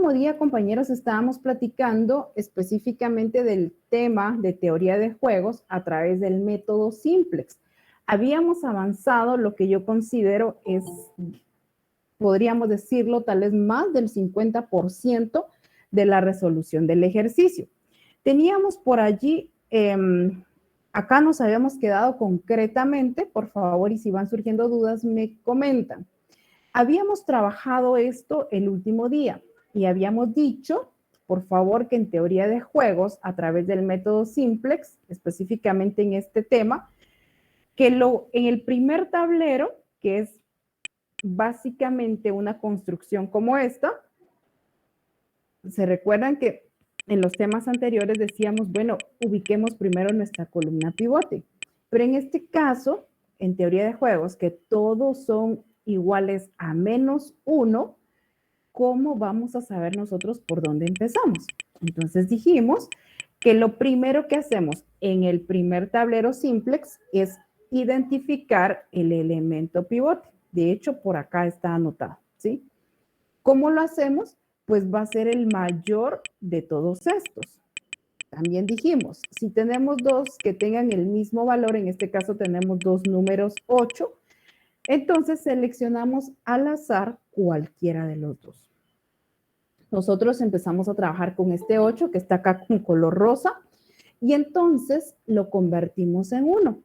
último día, compañeros, estábamos platicando específicamente del tema de teoría de juegos a través del método Simplex. Habíamos avanzado lo que yo considero es, podríamos decirlo, tal vez más del 50% de la resolución del ejercicio. Teníamos por allí, acá nos habíamos quedado concretamente, por favor, y si van surgiendo dudas, me comentan. Habíamos trabajado esto el último día y habíamos dicho, por favor, que en teoría de juegos, a través del método Simplex, específicamente en este tema, que en el primer tablero, que es básicamente una construcción como esta, se recuerdan que en los temas anteriores decíamos, bueno, ubiquemos primero nuestra columna pivote, pero en este caso, en teoría de juegos, que todos son iguales a -1, ¿cómo vamos a saber nosotros por dónde empezamos? Entonces dijimos que lo primero que hacemos en el primer tablero Simplex es identificar el elemento pivote. De hecho, por acá está anotado, ¿sí? ¿Cómo lo hacemos? Pues va a ser el mayor de todos estos. También dijimos, si tenemos dos que tengan el mismo valor, en este caso tenemos dos números 8, entonces seleccionamos al azar cualquiera de los dos. Nosotros empezamos a trabajar con este 8 que está acá con color rosa y entonces lo convertimos en 1.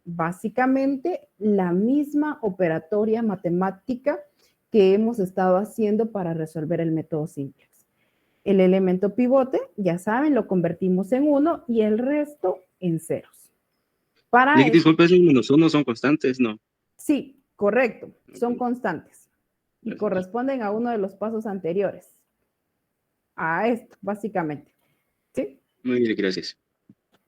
Básicamente la misma operatoria matemática que hemos estado haciendo para resolver el método Simplex. El elemento pivote, ya saben, lo convertimos en 1 y el resto en ceros. Disculpe, esos -1 son constantes, ¿no? Sí, correcto, son constantes y Gracias. corresponden a uno de los pasos anteriores. A esto, básicamente. ¿Sí? Muy bien, gracias.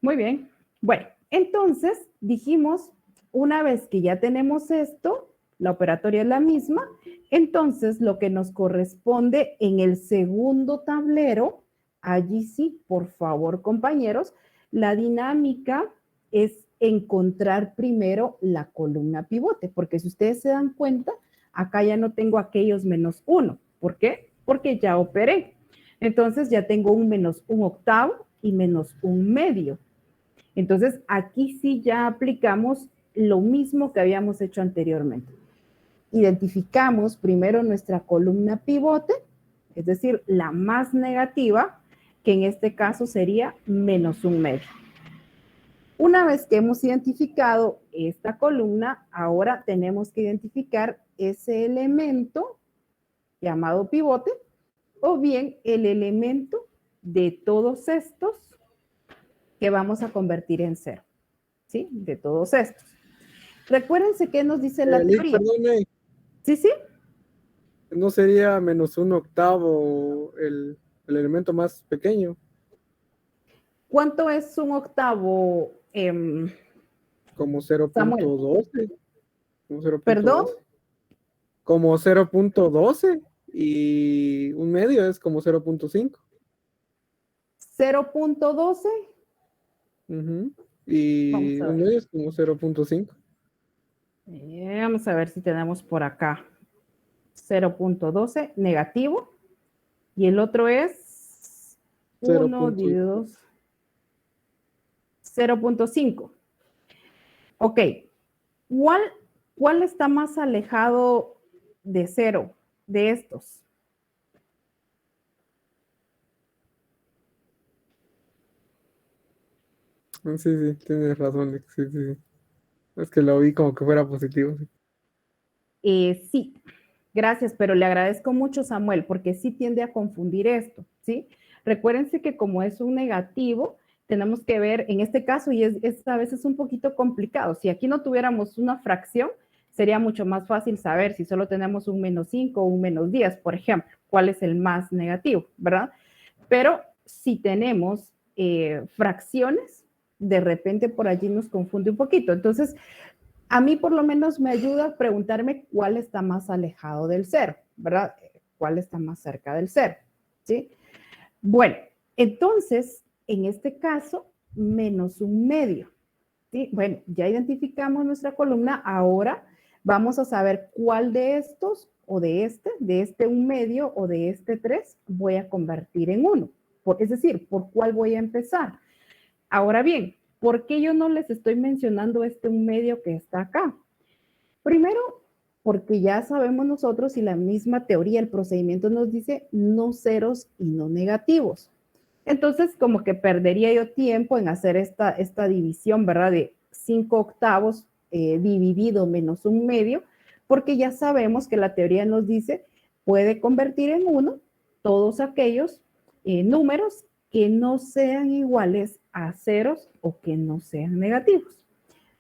Muy bien. Bueno, entonces dijimos, una vez que ya tenemos esto, la operatoria es la misma, entonces lo que nos corresponde en el segundo tablero, allí sí, por favor, compañeros, la dinámica es encontrar primero la columna pivote, porque si ustedes se dan cuenta, acá ya no tengo aquellos -1. ¿Por qué? Porque ya operé. Entonces ya tengo un -1/8 y -1/2. Entonces aquí sí ya aplicamos lo mismo que habíamos hecho anteriormente. Identificamos primero nuestra columna pivote, es decir, la más negativa, que en este caso sería -1/2. Una vez que hemos identificado esta columna, ahora tenemos que identificar ese elemento llamado pivote, o bien el elemento de todos estos que vamos a convertir en 0, ¿sí? De todos estos. Recuérdense qué nos dice la teoría. Perdone. ¿Sí, sí? ¿No sería -1/8 el elemento más pequeño? ¿Cuánto es 1/8? Como Samuel. 0.12. Como 0.12. ¿Perdón? Como 0.12 y 1/2 es como 0.5. 0.12. Y Vamos a ver. 1/2 es como 0.5. Vamos a ver si tenemos por acá 0.12 negativo y el otro es 1 dividido 2, 0.5. Ok, ¿cuál está más alejado de 0 de estos? Sí, tienes razón. Sí. Es que lo vi como que fuera positivo. Sí, gracias, pero le agradezco mucho, Samuel, porque sí tiende a confundir esto, ¿sí? Recuérdense que como es un negativo, tenemos que ver, en este caso, y es a veces un poquito complicado, si aquí no tuviéramos una fracción, sería mucho más fácil saber si solo tenemos un -5 o un -10, por ejemplo, cuál es el más negativo, ¿verdad? Pero si tenemos fracciones, de repente por allí nos confunde un poquito. Entonces, a mí por lo menos me ayuda a preguntarme cuál está más alejado del 0, ¿verdad? ¿Cuál está más cerca del 0? ¿Sí? Bueno, entonces, en este caso, -1/2. ¿Sí? Bueno, ya identificamos nuestra columna, ahora vamos a saber cuál de estos o de este 1/2 o de este 3 voy a convertir en 1. Es decir, ¿por cuál voy a empezar? Ahora bien, ¿por qué yo no les estoy mencionando este 1/2 que está acá? Primero, porque ya sabemos nosotros y la misma teoría, el procedimiento nos dice no ceros y no negativos. Entonces, como que perdería yo tiempo en hacer esta división, ¿verdad? De 5/8 dividido menos 1/2, porque ya sabemos que la teoría nos dice puede convertir en 1 todos aquellos números que no sean iguales a ceros o que no sean negativos.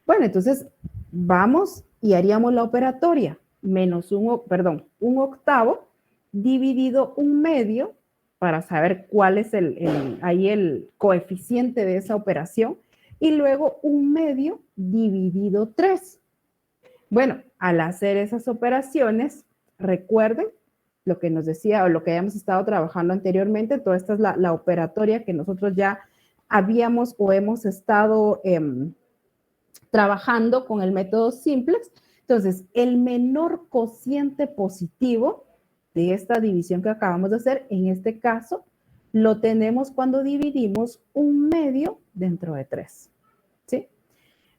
Bueno, entonces vamos y haríamos la operatoria menos 1/8 dividido 1/2 para saber cuál es el coeficiente de esa operación y luego 1/2 dividido 3. Bueno, al hacer esas operaciones, recuerden lo que nos decía o lo que habíamos estado trabajando anteriormente, toda esta es la operatoria que nosotros ya habíamos o hemos estado trabajando con el método simplex. Entonces, el menor cociente positivo de esta división que acabamos de hacer, en este caso, lo tenemos cuando dividimos 1/2 dentro de 3. ¿Sí?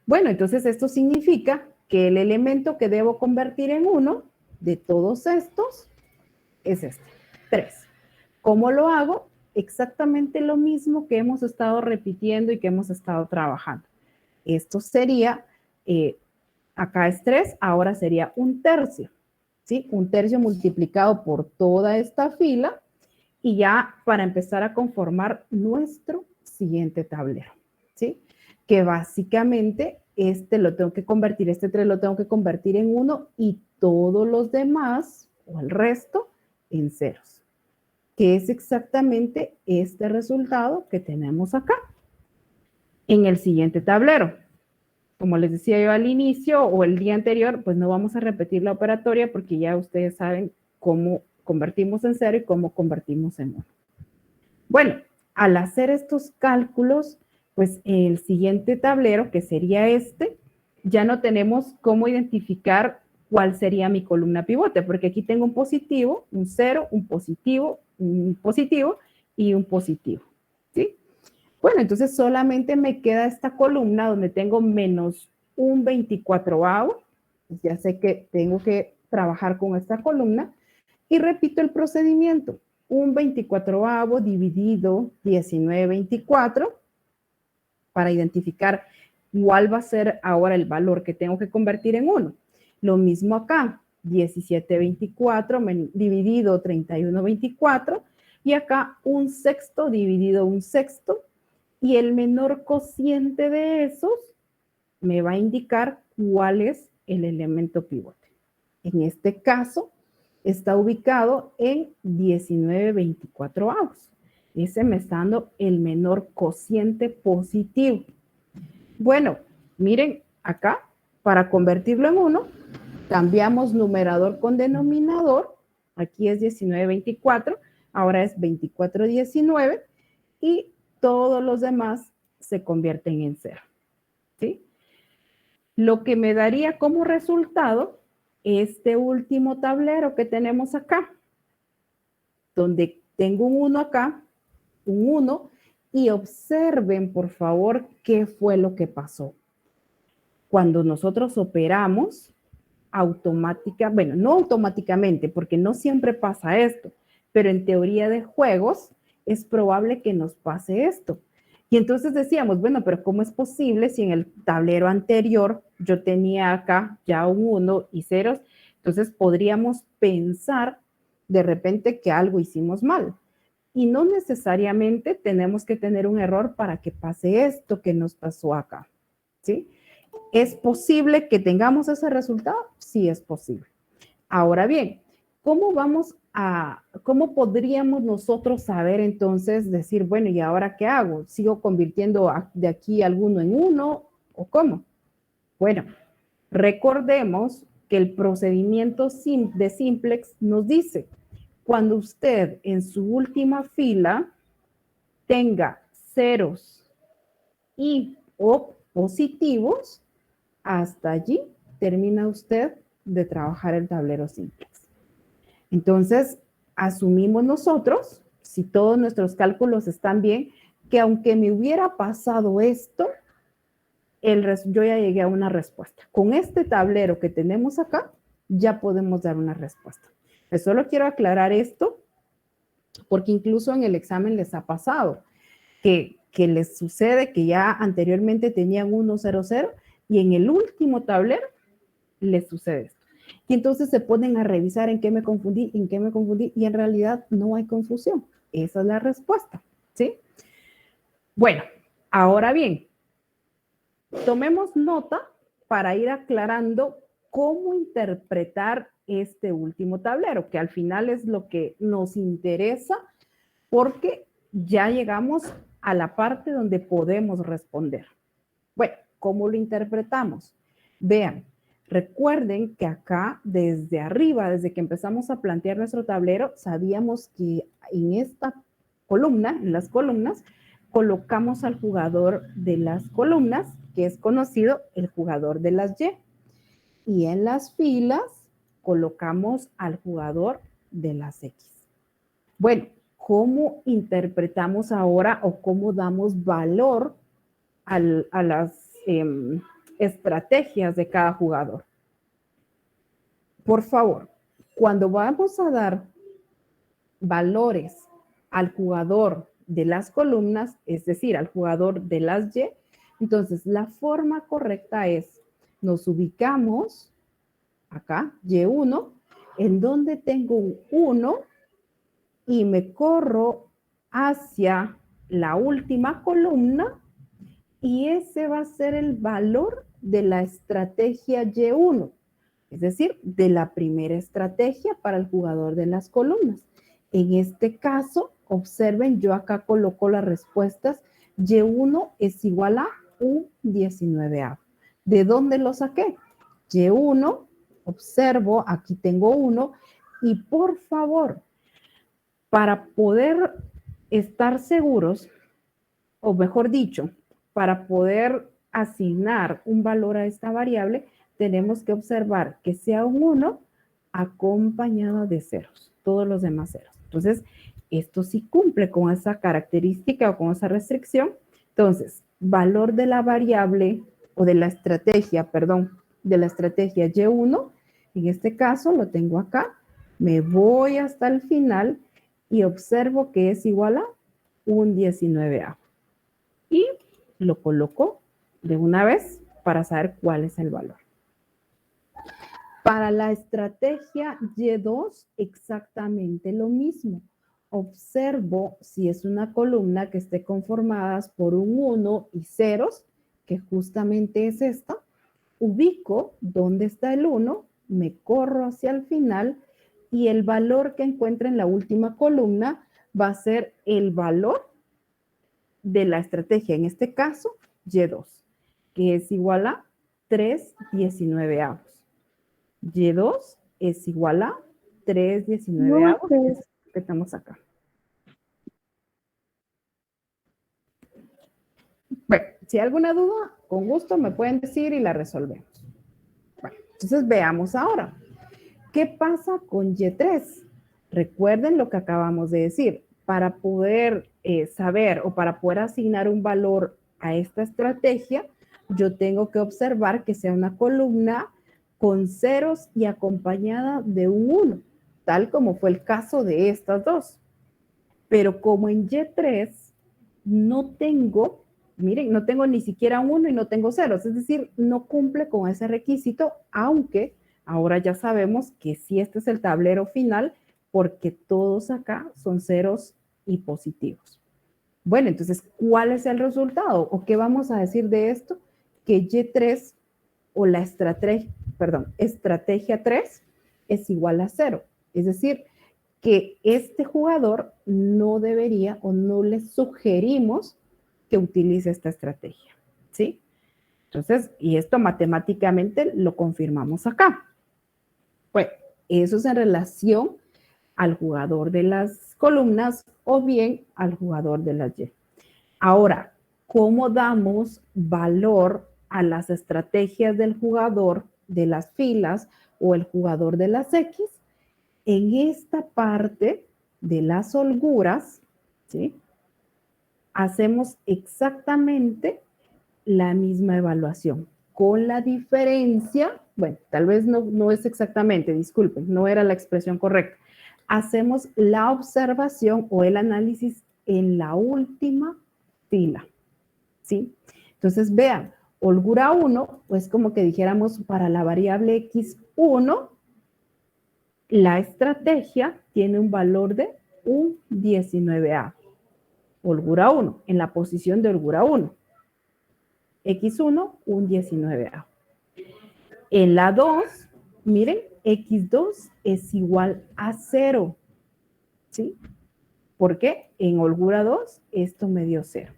Bueno, entonces esto significa que el elemento que debo convertir en 1 de todos estos es este, 3. ¿Cómo lo hago? Exactamente lo mismo que hemos estado repitiendo y que hemos estado trabajando. Esto sería, acá es 3, ahora sería 1/3, ¿sí? 1/3 multiplicado por toda esta fila y ya para empezar a conformar nuestro siguiente tablero, ¿sí? Que básicamente este 3 lo tengo que convertir en 1 y todos los demás o el resto en ceros, que es exactamente este resultado que tenemos acá. En el siguiente tablero, como les decía yo al inicio o el día anterior, pues no vamos a repetir la operatoria porque ya ustedes saben cómo convertimos en 0 y cómo convertimos en 1. Bueno, al hacer estos cálculos, pues el siguiente tablero, que sería este, ya no tenemos cómo identificar cuál sería mi columna pivote, porque aquí tengo un positivo, un 0, un positivo y un positivo, ¿sí? Bueno, entonces solamente me queda esta columna donde tengo menos 1/24. Ya sé que tengo que trabajar con esta columna y repito el procedimiento. 1/24 dividido 19/24 para identificar cuál va a ser ahora el valor que tengo que convertir en 1. Lo mismo acá, 17/24 dividido 31/24 y acá 1/6 dividido 1/6 y el menor cociente de esos me va a indicar cuál es el elemento pivote. En este caso, está ubicado en 19/24. Ese me está dando el menor cociente positivo. Bueno, miren acá, para convertirlo en 1, cambiamos numerador con denominador. Aquí es 19/24, ahora es 24/19 y todos los demás se convierten en 0. ¿Sí? Lo que me daría como resultado este último tablero que tenemos acá, donde tengo un 1 acá, un 1, y observen, por favor, qué fue lo que pasó. Cuando nosotros operamos, no automáticamente, porque no siempre pasa esto, pero en teoría de juegos es probable que nos pase esto. Y entonces decíamos, bueno, pero ¿cómo es posible si en el tablero anterior yo tenía acá ya un 1 y ceros? Entonces podríamos pensar de repente que algo hicimos mal. Y no necesariamente tenemos que tener un error para que pase esto que nos pasó acá, ¿sí? ¿Es posible que tengamos ese resultado? Sí, es posible. Ahora bien, ¿cómo podríamos nosotros saber entonces decir, bueno, ¿y ahora qué hago? ¿Sigo convirtiendo de aquí alguno en 1 o cómo? Bueno, recordemos que el procedimiento de simplex nos dice, cuando usted en su última fila tenga ceros y o positivos, hasta allí termina usted de trabajar el tablero simplex. Entonces, asumimos nosotros, si todos nuestros cálculos están bien, que aunque me hubiera pasado esto, yo ya llegué a una respuesta. Con este tablero que tenemos acá, ya podemos dar una respuesta. Pues solo quiero aclarar esto, porque incluso en el examen les ha pasado que les sucede que ya anteriormente tenían 1, 0, 0 y en el último tablero les sucede esto. Y entonces se ponen a revisar en qué me confundí, y en realidad no hay confusión. Esa es la respuesta, ¿sí? Bueno, ahora bien, tomemos nota para ir aclarando cómo interpretar este último tablero, que al final es lo que nos interesa porque ya llegamos a la parte donde podemos responder. Bueno, ¿cómo lo interpretamos? Vean, recuerden que acá desde arriba, desde que empezamos a plantear nuestro tablero, sabíamos que en esta columna, en las columnas, colocamos al jugador de las columnas, que es conocido el jugador de las Y. Y en las filas colocamos al jugador de las X. Bueno, ¿cómo interpretamos ahora o cómo damos valor a las estrategias de cada jugador? Por favor, cuando vamos a dar valores al jugador de las columnas, es decir, al jugador de las Y, entonces la forma correcta es, nos ubicamos acá, Y1, en donde tengo un 1 y me corro hacia la última columna y ese va a ser el valor de la estrategia Y1, es decir, de la primera estrategia para el jugador de las columnas. En este caso, observen, yo acá coloco las respuestas. Y1 es igual a un 19avo. ¿De dónde lo saqué? Y1, observo, aquí tengo 1, y por favor, para poder estar seguros, o mejor dicho, para poder asignar un valor a esta variable, tenemos que observar que sea un 1 acompañado de ceros, todos los demás ceros. Entonces, esto sí cumple con esa característica o con esa restricción. Entonces, valor de la variable o de la estrategia, perdón, de la estrategia Y1, en este caso lo tengo acá, me voy hasta el final y observo que es igual a un 19avo. Y lo coloco de una vez para saber cuál es el valor. Para la estrategia Y2, exactamente lo mismo. Observo si es una columna que esté conformada por un 1 y ceros, que justamente es esta. Ubico dónde está el 1, me corro hacia el final y el valor que encuentre en la última columna va a ser el valor de la estrategia, en este caso, Y2, que es igual a 3 19avos. Y2 es igual a 3 19avos, que estamos acá. Bueno, si hay alguna duda, con gusto me pueden decir y la resolvemos. Bueno, entonces veamos ahora. ¿Qué pasa con Y3? Recuerden lo que acabamos de decir. Para poder saber o para poder asignar un valor a esta estrategia, yo tengo que observar que sea una columna con ceros y acompañada de un 1, tal como fue el caso de estas dos. Pero como en Y3 no tengo, miren, no tengo ni siquiera un 1 y no tengo ceros, es decir, no cumple con ese requisito, aunque ahora ya sabemos que sí, este es el tablero final, porque todos acá son ceros y positivos. Bueno, entonces, ¿cuál es el resultado? ¿O qué vamos a decir de esto? Que Y3 o la estrategia 3 es igual a 0. Es decir, que este jugador no debería o no le sugerimos que utilice esta estrategia, ¿sí? Entonces, y esto matemáticamente lo confirmamos acá. Bueno, eso es en relación al jugador de las columnas o bien al jugador de las Y. Ahora, ¿cómo damos valor a las estrategias del jugador de las filas o el jugador de las X, en esta parte de las holguras, ¿sí? Hacemos exactamente la misma evaluación, con la diferencia, bueno, tal vez no es exactamente, disculpen, no era la expresión correcta. Hacemos la observación o el análisis en la última fila, ¿sí? Entonces, vean, holgura 1, pues como que dijéramos para la variable x1, la estrategia tiene un valor de un 19A. Holgura 1, en la posición de holgura 1. X1, un 19A. En la 2, miren, X2 es igual a 0. ¿Sí? ¿Por qué? En holgura 2, esto me dio 0.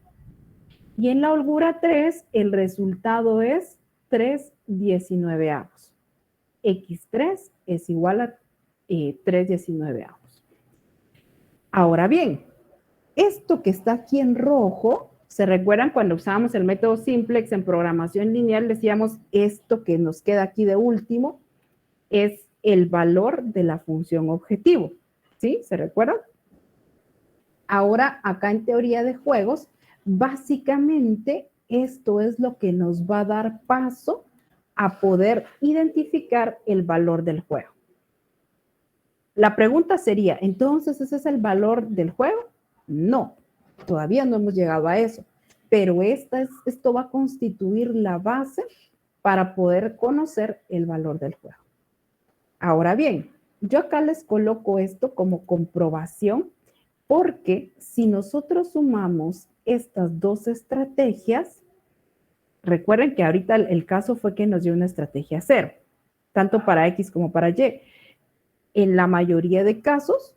Y en la holgura 3, el resultado es 3 19avos. X3 es igual a 3 19avos. Ahora bien, esto que está aquí en rojo, ¿se recuerdan cuando usábamos el método simplex en programación lineal? Decíamos esto que nos queda aquí de último es el valor de la función objetivo. ¿Sí? ¿Se recuerdan? Ahora, acá en teoría de juegos, básicamente esto es lo que nos va a dar paso a poder identificar el valor del juego. La pregunta sería, ¿entonces ese es el valor del juego? No, todavía no hemos llegado a eso, pero esto va a constituir la base para poder conocer el valor del juego. Ahora bien, yo acá les coloco esto como comprobación porque si nosotros sumamos estas dos estrategias, recuerden que ahorita el caso fue que nos dio una estrategia 0, tanto para X como para Y. En la mayoría de casos,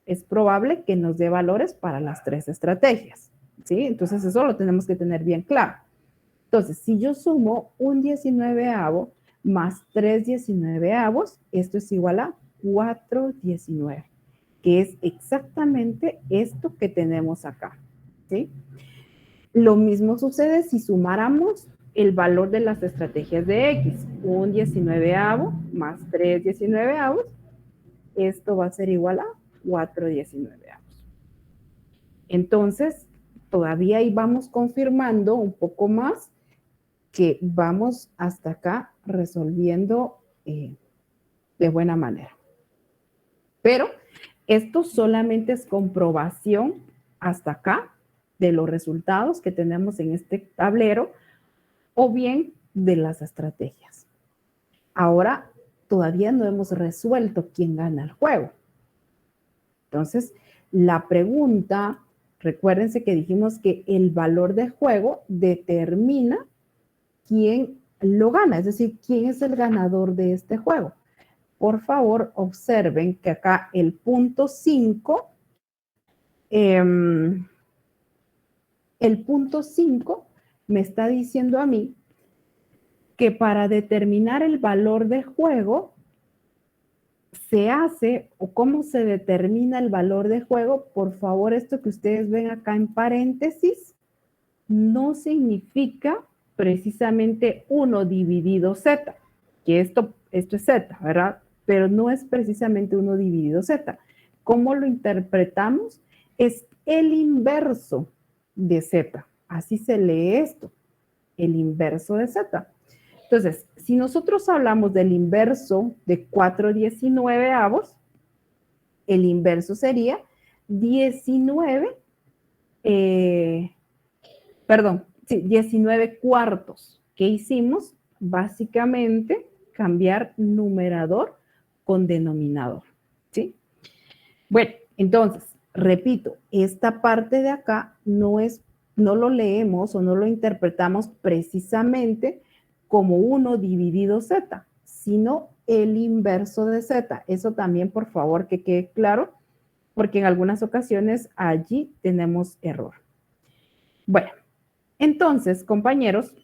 es probable que nos dé valores para las 3 estrategias, ¿sí? Entonces, eso lo tenemos que tener bien claro. Entonces, si yo sumo un 19avo más 3 19avos, esto es igual a 4 19, que es exactamente esto que tenemos acá, ¿sí? Lo mismo sucede si sumáramos el valor de las estrategias de X. Un 19avo más 3 19avos, esto va a ser igual a 4 19avos. Entonces, todavía ahí vamos confirmando un poco más que vamos hasta acá resolviendo de buena manera. Pero esto solamente es comprobación hasta acá de los resultados que tenemos en este tablero o bien de las estrategias. Ahora, todavía no hemos resuelto quién gana el juego. Entonces, la pregunta, recuérdense que dijimos que el valor de juego determina quién lo gana, es decir, quién es el ganador de este juego. Por favor, observen que acá el punto 5, el punto 5 me está diciendo a mí que para determinar el valor de juego se hace, o cómo se determina el valor de juego, por favor, esto que ustedes ven acá en paréntesis, no significa precisamente 1 dividido z, que esto es z, ¿verdad? Pero no es precisamente 1 dividido z. ¿Cómo lo interpretamos? Es el inverso de z. Así se lee esto, el inverso de z. Entonces, si nosotros hablamos del inverso de 4 19avos, el inverso sería 19 cuartos. ¿Qué hicimos? Básicamente cambiar numerador con denominador, ¿sí? Bueno, entonces, repito, esta parte de acá no lo leemos o no lo interpretamos precisamente como 1 dividido z, sino el inverso de z. Eso también, por favor, que quede claro, porque en algunas ocasiones allí tenemos error. Bueno, entonces, compañeros,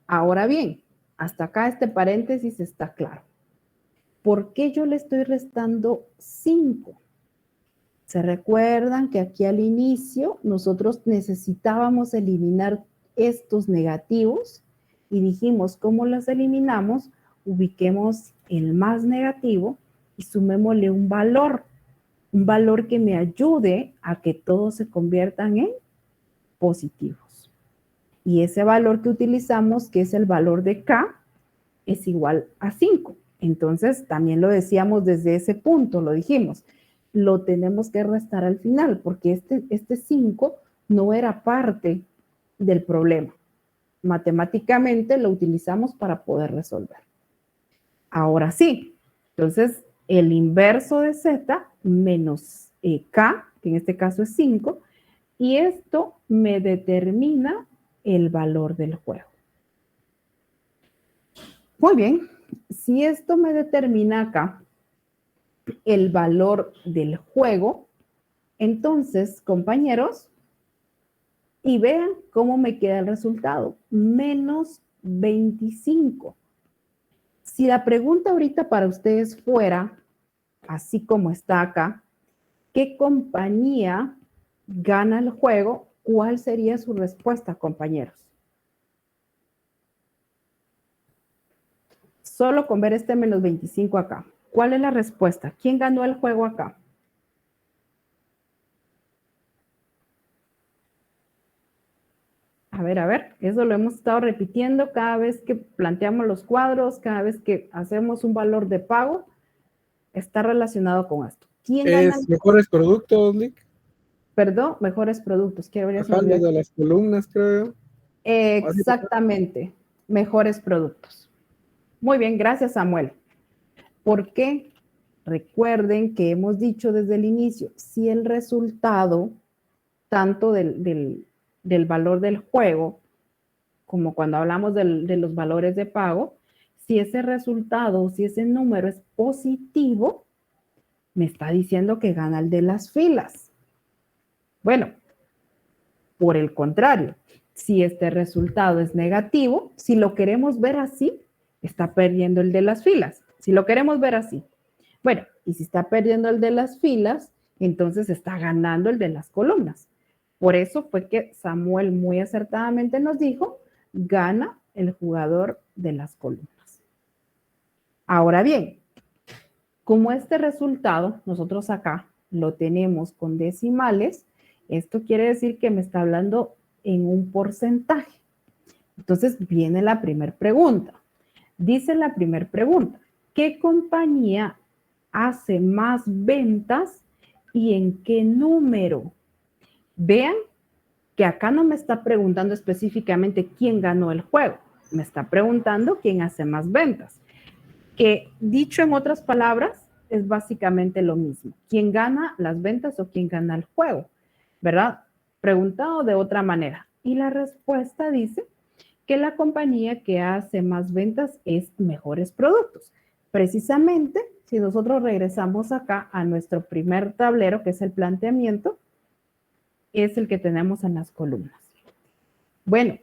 ahora bien, hasta acá este paréntesis está claro. ¿Por qué yo le estoy restando 5? ¿Se recuerdan que aquí al inicio nosotros necesitábamos eliminar estos negativos? Y dijimos, ¿cómo los eliminamos? ubiquemos el más negativo y sumémosle un valor que me ayude a que todos se conviertan en positivos. Y ese valor que utilizamos, que es el valor de K, es igual a 5. Entonces, también lo decíamos desde ese punto, lo dijimos, lo tenemos que restar al final, porque este 5 no era parte del problema. Matemáticamente lo utilizamos para poder resolver. Ahora sí, entonces el inverso de Z menos K, que en este caso es 5, y esto me determina el valor del juego. Muy bien, si esto me determina acá el valor del juego, entonces, compañeros, y vean cómo me queda el resultado, menos 25. Si la pregunta ahorita para ustedes fuera, así como está acá, ¿qué compañía gana el juego? ¿Cuál sería su respuesta, compañeros? Solo con ver este menos 25 acá. ¿Cuál es la respuesta? ¿Quién ganó el juego acá? A ver, eso lo hemos estado repitiendo cada vez que planteamos los cuadros, cada vez que hacemos un valor de pago, está relacionado con esto. ¿Quién gana? Es mejores productos, Lick. Perdón, mejores productos. Quiero ver Ajá, lo de las columnas, creo. Exactamente, mejores productos. Muy bien, gracias, Samuel. ¿Por qué? Recuerden que hemos dicho desde el inicio, si el resultado, tanto del valor del juego, como cuando hablamos de los valores de pago, si ese resultado, si ese número es positivo, me está diciendo que gana el de las filas. Bueno, por el contrario, si este resultado es negativo, si lo queremos ver así, está perdiendo el de las filas. Si lo queremos ver así. Bueno, y si está perdiendo el de las filas, entonces está ganando el de las columnas. Por eso fue que Samuel muy acertadamente nos dijo, gana el jugador de las columnas. Ahora bien, como este resultado, nosotros acá lo tenemos con decimales, esto quiere decir que me está hablando en un porcentaje. Entonces viene la primera pregunta. Dice la primera pregunta, ¿qué compañía hace más ventas y en qué número? Vean que acá no me está preguntando específicamente quién ganó el juego, me está preguntando quién hace más ventas. Que dicho en otras palabras, es básicamente lo mismo. ¿Quién gana las ventas o quién gana el juego? ¿Verdad? Preguntado de otra manera. Y la respuesta dice que la compañía que hace más ventas es Mejores Productos. Precisamente, si nosotros regresamos acá a nuestro primer tablero, que es el planteamiento, es el que tenemos en las columnas. Bueno,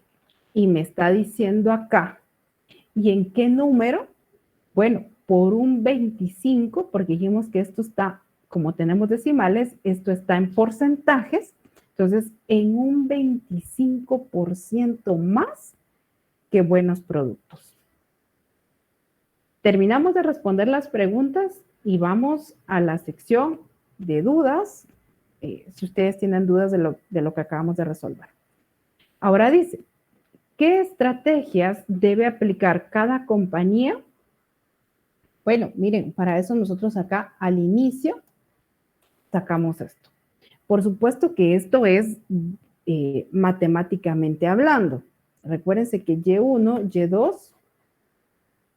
y me está diciendo acá, ¿y en qué número? Bueno, por un 25, porque dijimos que esto está, como tenemos decimales, esto está en porcentajes, entonces en un 25% más que Buenos Productos. Terminamos de responder las preguntas y vamos a la sección de dudas, si ustedes tienen dudas de lo que acabamos de resolver. Ahora dice, ¿qué estrategias debe aplicar cada compañía? Bueno, miren, para eso nosotros acá al inicio sacamos esto. Por supuesto que esto es matemáticamente hablando. Recuérdense que Y1, Y2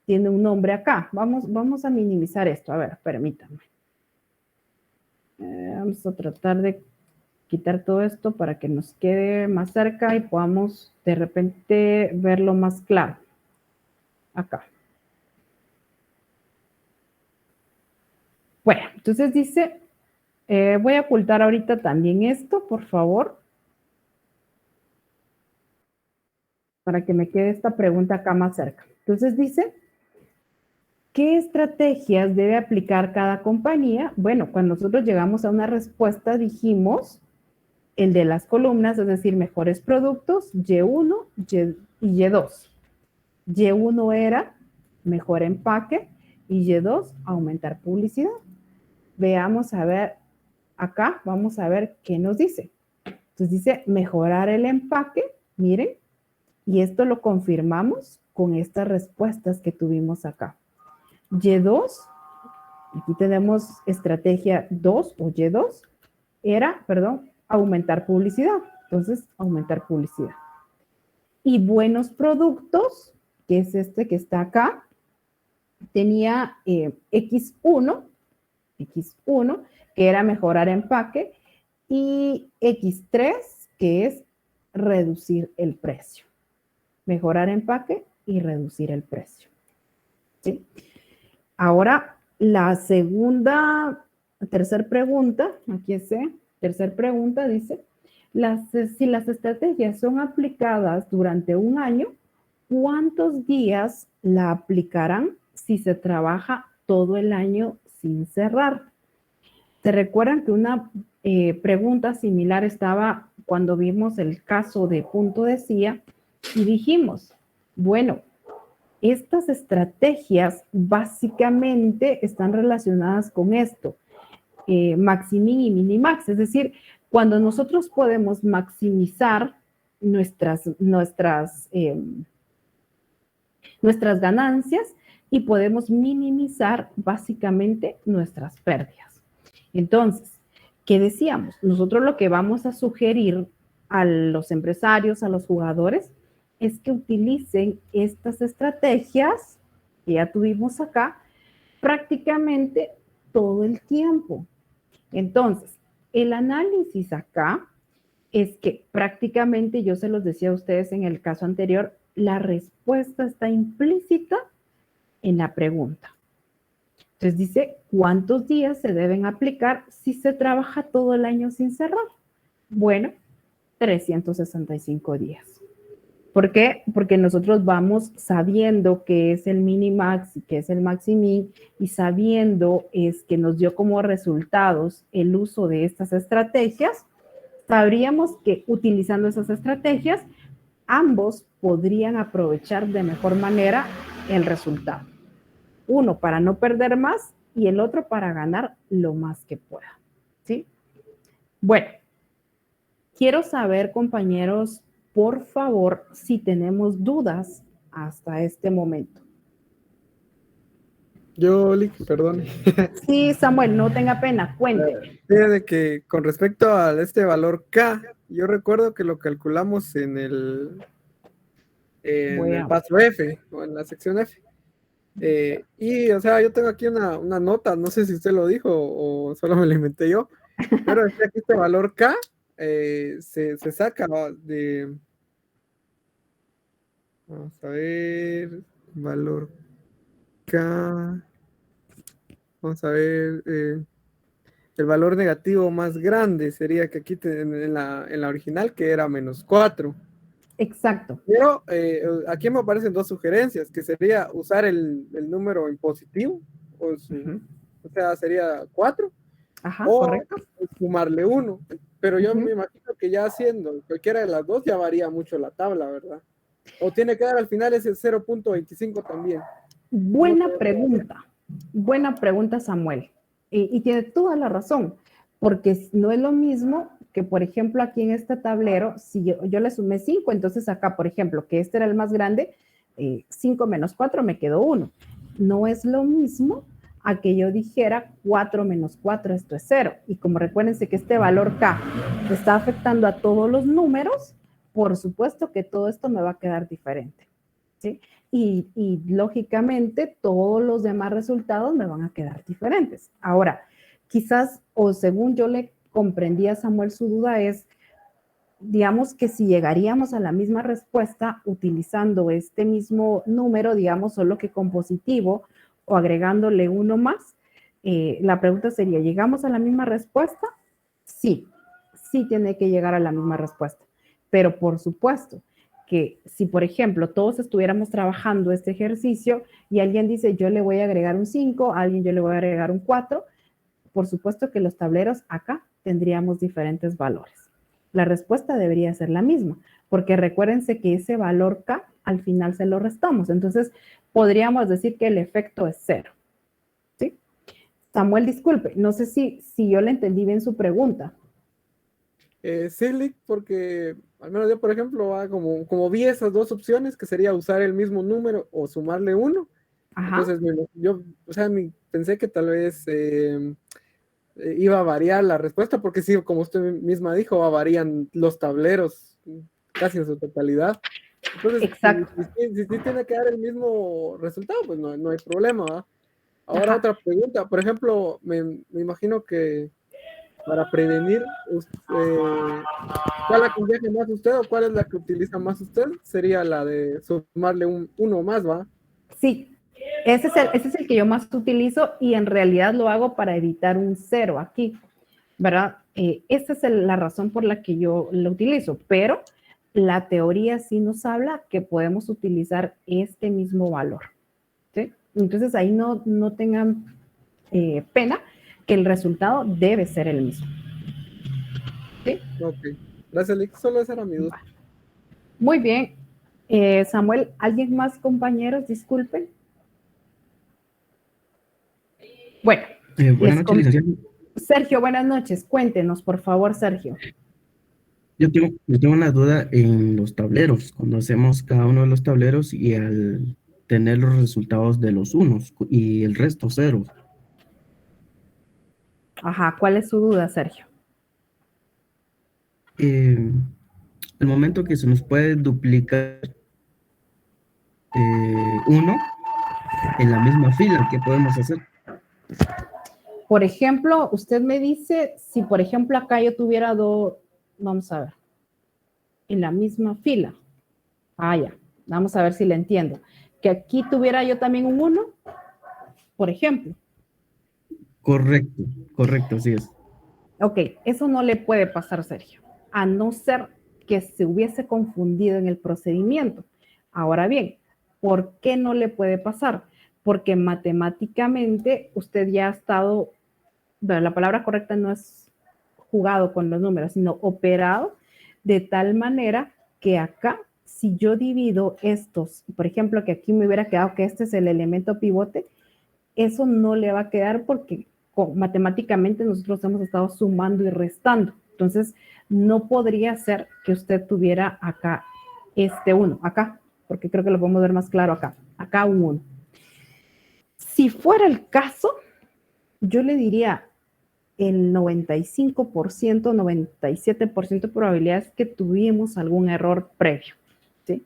tiene un nombre acá. Vamos a minimizar esto. A ver, permítanme. Vamos a tratar de quitar todo esto para que nos quede más cerca y podamos de repente verlo más claro. Acá. Bueno, entonces dice, voy a ocultar ahorita también esto, por favor, para que me quede esta pregunta acá más cerca. Entonces dice, ¿qué estrategias debe aplicar cada compañía? Bueno, cuando nosotros llegamos a una respuesta dijimos el de las columnas, es decir, Mejores Productos, Y1 y Y2. Y1 era mejor empaque, y Y2, aumentar publicidad. Veamos a ver, acá vamos a ver qué nos dice. Entonces dice mejorar el empaque, miren, y esto lo confirmamos con estas respuestas que tuvimos acá. Y2, aquí tenemos estrategia 2 o Y2, era, perdón, aumentar publicidad. Entonces, aumentar publicidad. Y buenos productos, que es este que está acá, tenía X1, que era mejorar empaque, y X3, que es reducir el precio. Mejorar empaque y reducir el precio. ¿Sí? Ahora, la tercera pregunta, aquí está, tercera pregunta dice, si las estrategias son aplicadas durante un año, ¿cuántos días la aplicarán si se trabaja todo el año sin cerrar? ¿Se recuerdan que una pregunta similar estaba cuando vimos el caso de Punto Decía y dijimos, bueno, estas estrategias básicamente están relacionadas con esto, Maximin y Minimax, es decir, cuando nosotros podemos maximizar nuestras ganancias y podemos minimizar básicamente nuestras pérdidas. Entonces, ¿qué decíamos? Nosotros lo que vamos a sugerir a los empresarios, a los jugadores, es que utilicen estas estrategias que ya tuvimos acá prácticamente todo el tiempo. Entonces, el análisis acá es que prácticamente, yo se los decía a ustedes en el caso anterior, la respuesta está implícita en la pregunta. Entonces dice, ¿cuántos días se deben aplicar si se trabaja todo el año sin cerrar? Bueno, 365 días. ¿Por qué? Porque nosotros vamos sabiendo que es el minimax y que es el maximin, y sabiendo es que nos dio como resultados el uso de estas estrategias, sabríamos que utilizando esas estrategias, ambos podrían aprovechar de mejor manera el resultado. Uno para no perder más y el otro para ganar lo más que pueda. ¿Sí? Bueno, quiero saber, compañeros, por favor, si tenemos dudas hasta este momento. Yo, Lick, perdón. Sí, Samuel, no tenga pena, cuénteme. De que con respecto a este valor K, yo recuerdo que lo calculamos en el paso F o en la sección F. Y, o sea, yo tengo aquí una nota, no sé si usted lo dijo o solo me lo inventé yo, pero decía que este valor K se saca de... Vamos a ver, valor K. Vamos a ver, el valor negativo más grande sería que aquí en la original, que era -4. Exacto. Pero aquí me aparecen dos sugerencias, que sería usar el número en positivo, o sea, sería 4, Ajá, o correcto. sumarle 1. Pero yo me imagino que ya haciendo cualquiera de las dos ya varía mucho la tabla, ¿verdad? O tiene que dar al final ese 0.25 también. Buena pregunta, Samuel. Y tiene toda la razón, porque no es lo mismo que, por ejemplo, aquí en este tablero, si yo le sumé 5, entonces acá, por ejemplo, que este era el más grande, 5 menos 4 me quedó 1. No es lo mismo a que yo dijera 4 menos 4, esto es 0. Y como recuérdense que este valor K está afectando a todos los números, por supuesto que todo esto me va a quedar diferente. ¿Sí? Y lógicamente todos los demás resultados me van a quedar diferentes. Ahora, quizás, o según yo le comprendí a Samuel, su duda es, digamos que si llegaríamos a la misma respuesta utilizando este mismo número, digamos, solo que con positivo o agregándole uno más, la pregunta sería, ¿llegamos a la misma respuesta? Sí, sí tiene que llegar a la misma respuesta, pero por supuesto que si, por ejemplo, todos estuviéramos trabajando este ejercicio y alguien dice, yo le voy a agregar un 5, a alguien yo le voy a agregar un 4, por supuesto que los tableros acá tendríamos diferentes valores. La respuesta debería ser la misma, porque recuérdense que ese valor K al final se lo restamos. Entonces, podríamos decir que el efecto es cero. ¿Sí? Samuel, disculpe, no sé si yo le entendí bien su pregunta. Sí, Lick, porque al menos yo, por ejemplo, como vi esas dos opciones, que sería usar el mismo número o sumarle uno. Ajá. Entonces yo, o sea, pensé que tal vez iba a variar la respuesta, porque sí, como usted misma dijo, varían los tableros casi en su totalidad. Entonces, Exacto. si tiene que dar el mismo resultado, pues no hay problema, ¿va? Ahora Ajá. otra pregunta, por ejemplo, me imagino que para prevenir, ¿cuál aconseja más usted o cuál es la que utiliza más usted? Sería la de sumarle uno más, ¿va? Sí, ese es el que yo más utilizo y en realidad lo hago para evitar un cero aquí, ¿verdad? Esa es la razón por la que yo lo utilizo, pero la teoría sí nos habla que podemos utilizar este mismo valor, ¿sí? Entonces ahí no tengan pena, que el resultado debe ser el mismo, ¿sí? Ok, gracias, Lick. Solo esa era mi duda. Muy bien. Samuel, ¿alguien más, compañeros? Disculpen. Bueno, Buenas noches, licenciado. Sergio, buenas noches. Cuéntenos, por favor, Sergio. Yo tengo una duda en los tableros, cuando hacemos cada uno de los tableros y al tener los resultados de los unos y el resto ceros. Ajá, ¿cuál es su duda, Sergio? El momento que se nos puede duplicar uno en la misma fila, ¿qué podemos hacer? Por ejemplo, usted me dice, si por ejemplo acá yo tuviera dos, vamos a ver, en la misma fila. Ah, ya, vamos a ver si le entiendo. Que aquí tuviera yo también un 1, por ejemplo. Correcto, así es. Ok, eso no le puede pasar, Sergio, a no ser que se hubiese confundido en el procedimiento. Ahora bien, ¿por qué no le puede pasar? Porque matemáticamente usted ya ha estado, bueno, la palabra correcta no es jugado con los números, sino operado de tal manera que acá, si yo divido estos, por ejemplo, que aquí me hubiera quedado que este es el elemento pivote, eso no le va a quedar porque matemáticamente nosotros hemos estado sumando y restando. Entonces, no podría ser que usted tuviera acá este 1, acá, porque creo que lo podemos ver más claro acá, acá un 1. Si fuera el caso, yo le diría el 95%, 97% de probabilidades que tuvimos algún error previo, ¿sí?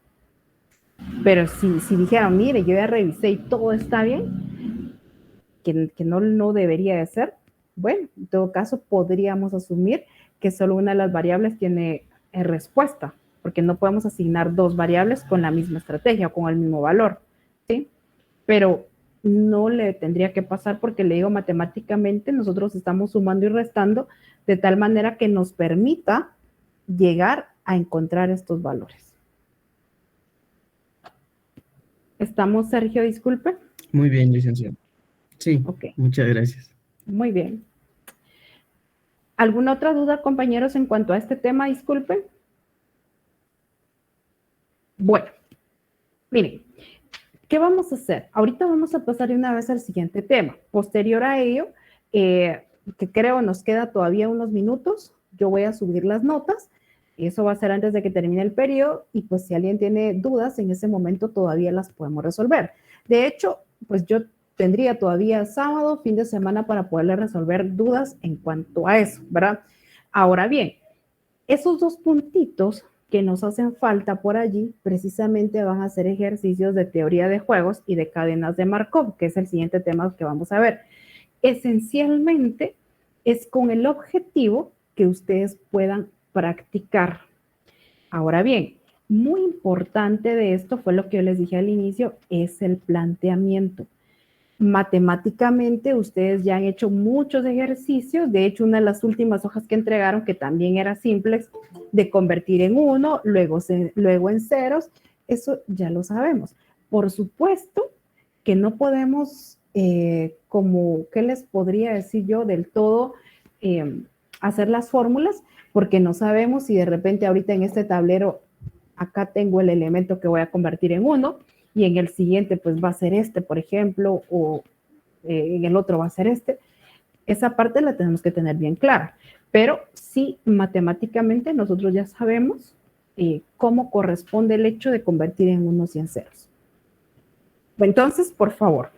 Pero si dijeran, mire, yo ya revisé y todo está bien, que no debería de ser, bueno, en todo caso podríamos asumir que solo una de las variables tiene respuesta, porque no podemos asignar dos variables con la misma estrategia o con el mismo valor, ¿sí? Pero no le tendría que pasar porque le digo matemáticamente nosotros estamos sumando y restando de tal manera que nos permita llegar a encontrar estos valores. ¿Estamos, Sergio? Disculpe. Muy bien, licenciado. Sí, Ok, muchas gracias. muy bien. ¿Alguna otra duda, compañeros, en cuanto a este tema? Disculpen. Bueno, miren, ¿qué vamos a hacer? Ahorita vamos a pasar de una vez al siguiente tema. Posterior a ello, que creo nos queda todavía unos minutos, yo voy a subir las notas. Eso va a ser antes de que termine el periodo y pues si alguien tiene dudas, en ese momento todavía las podemos resolver. De hecho, pues yo tendría todavía sábado, fin de semana para poderle resolver dudas en cuanto a eso, ¿verdad? Ahora bien, esos dos puntitos que nos hacen falta por allí precisamente van a ser ejercicios de teoría de juegos y de cadenas de Markov, que es el siguiente tema que vamos a ver. Esencialmente es con el objetivo que ustedes puedan practicar. Ahora bien, muy importante de esto fue lo que yo les dije al inicio, es el planteamiento. Matemáticamente ustedes ya han hecho muchos ejercicios, de hecho una de las últimas hojas que entregaron que también era simple, de convertir en 1, luego en ceros, eso ya lo sabemos. Por supuesto que no podemos, como, ¿qué les podría decir yo? Del todo hacer las fórmulas, porque no sabemos si de repente ahorita en este tablero, acá tengo el elemento que voy a convertir en 1, y en el siguiente pues va a ser este, por ejemplo, o en el otro va a ser este. Esa parte la tenemos que tener bien clara, pero sí matemáticamente nosotros ya sabemos cómo corresponde el hecho de convertir en unos y en ceros. Entonces, por favor,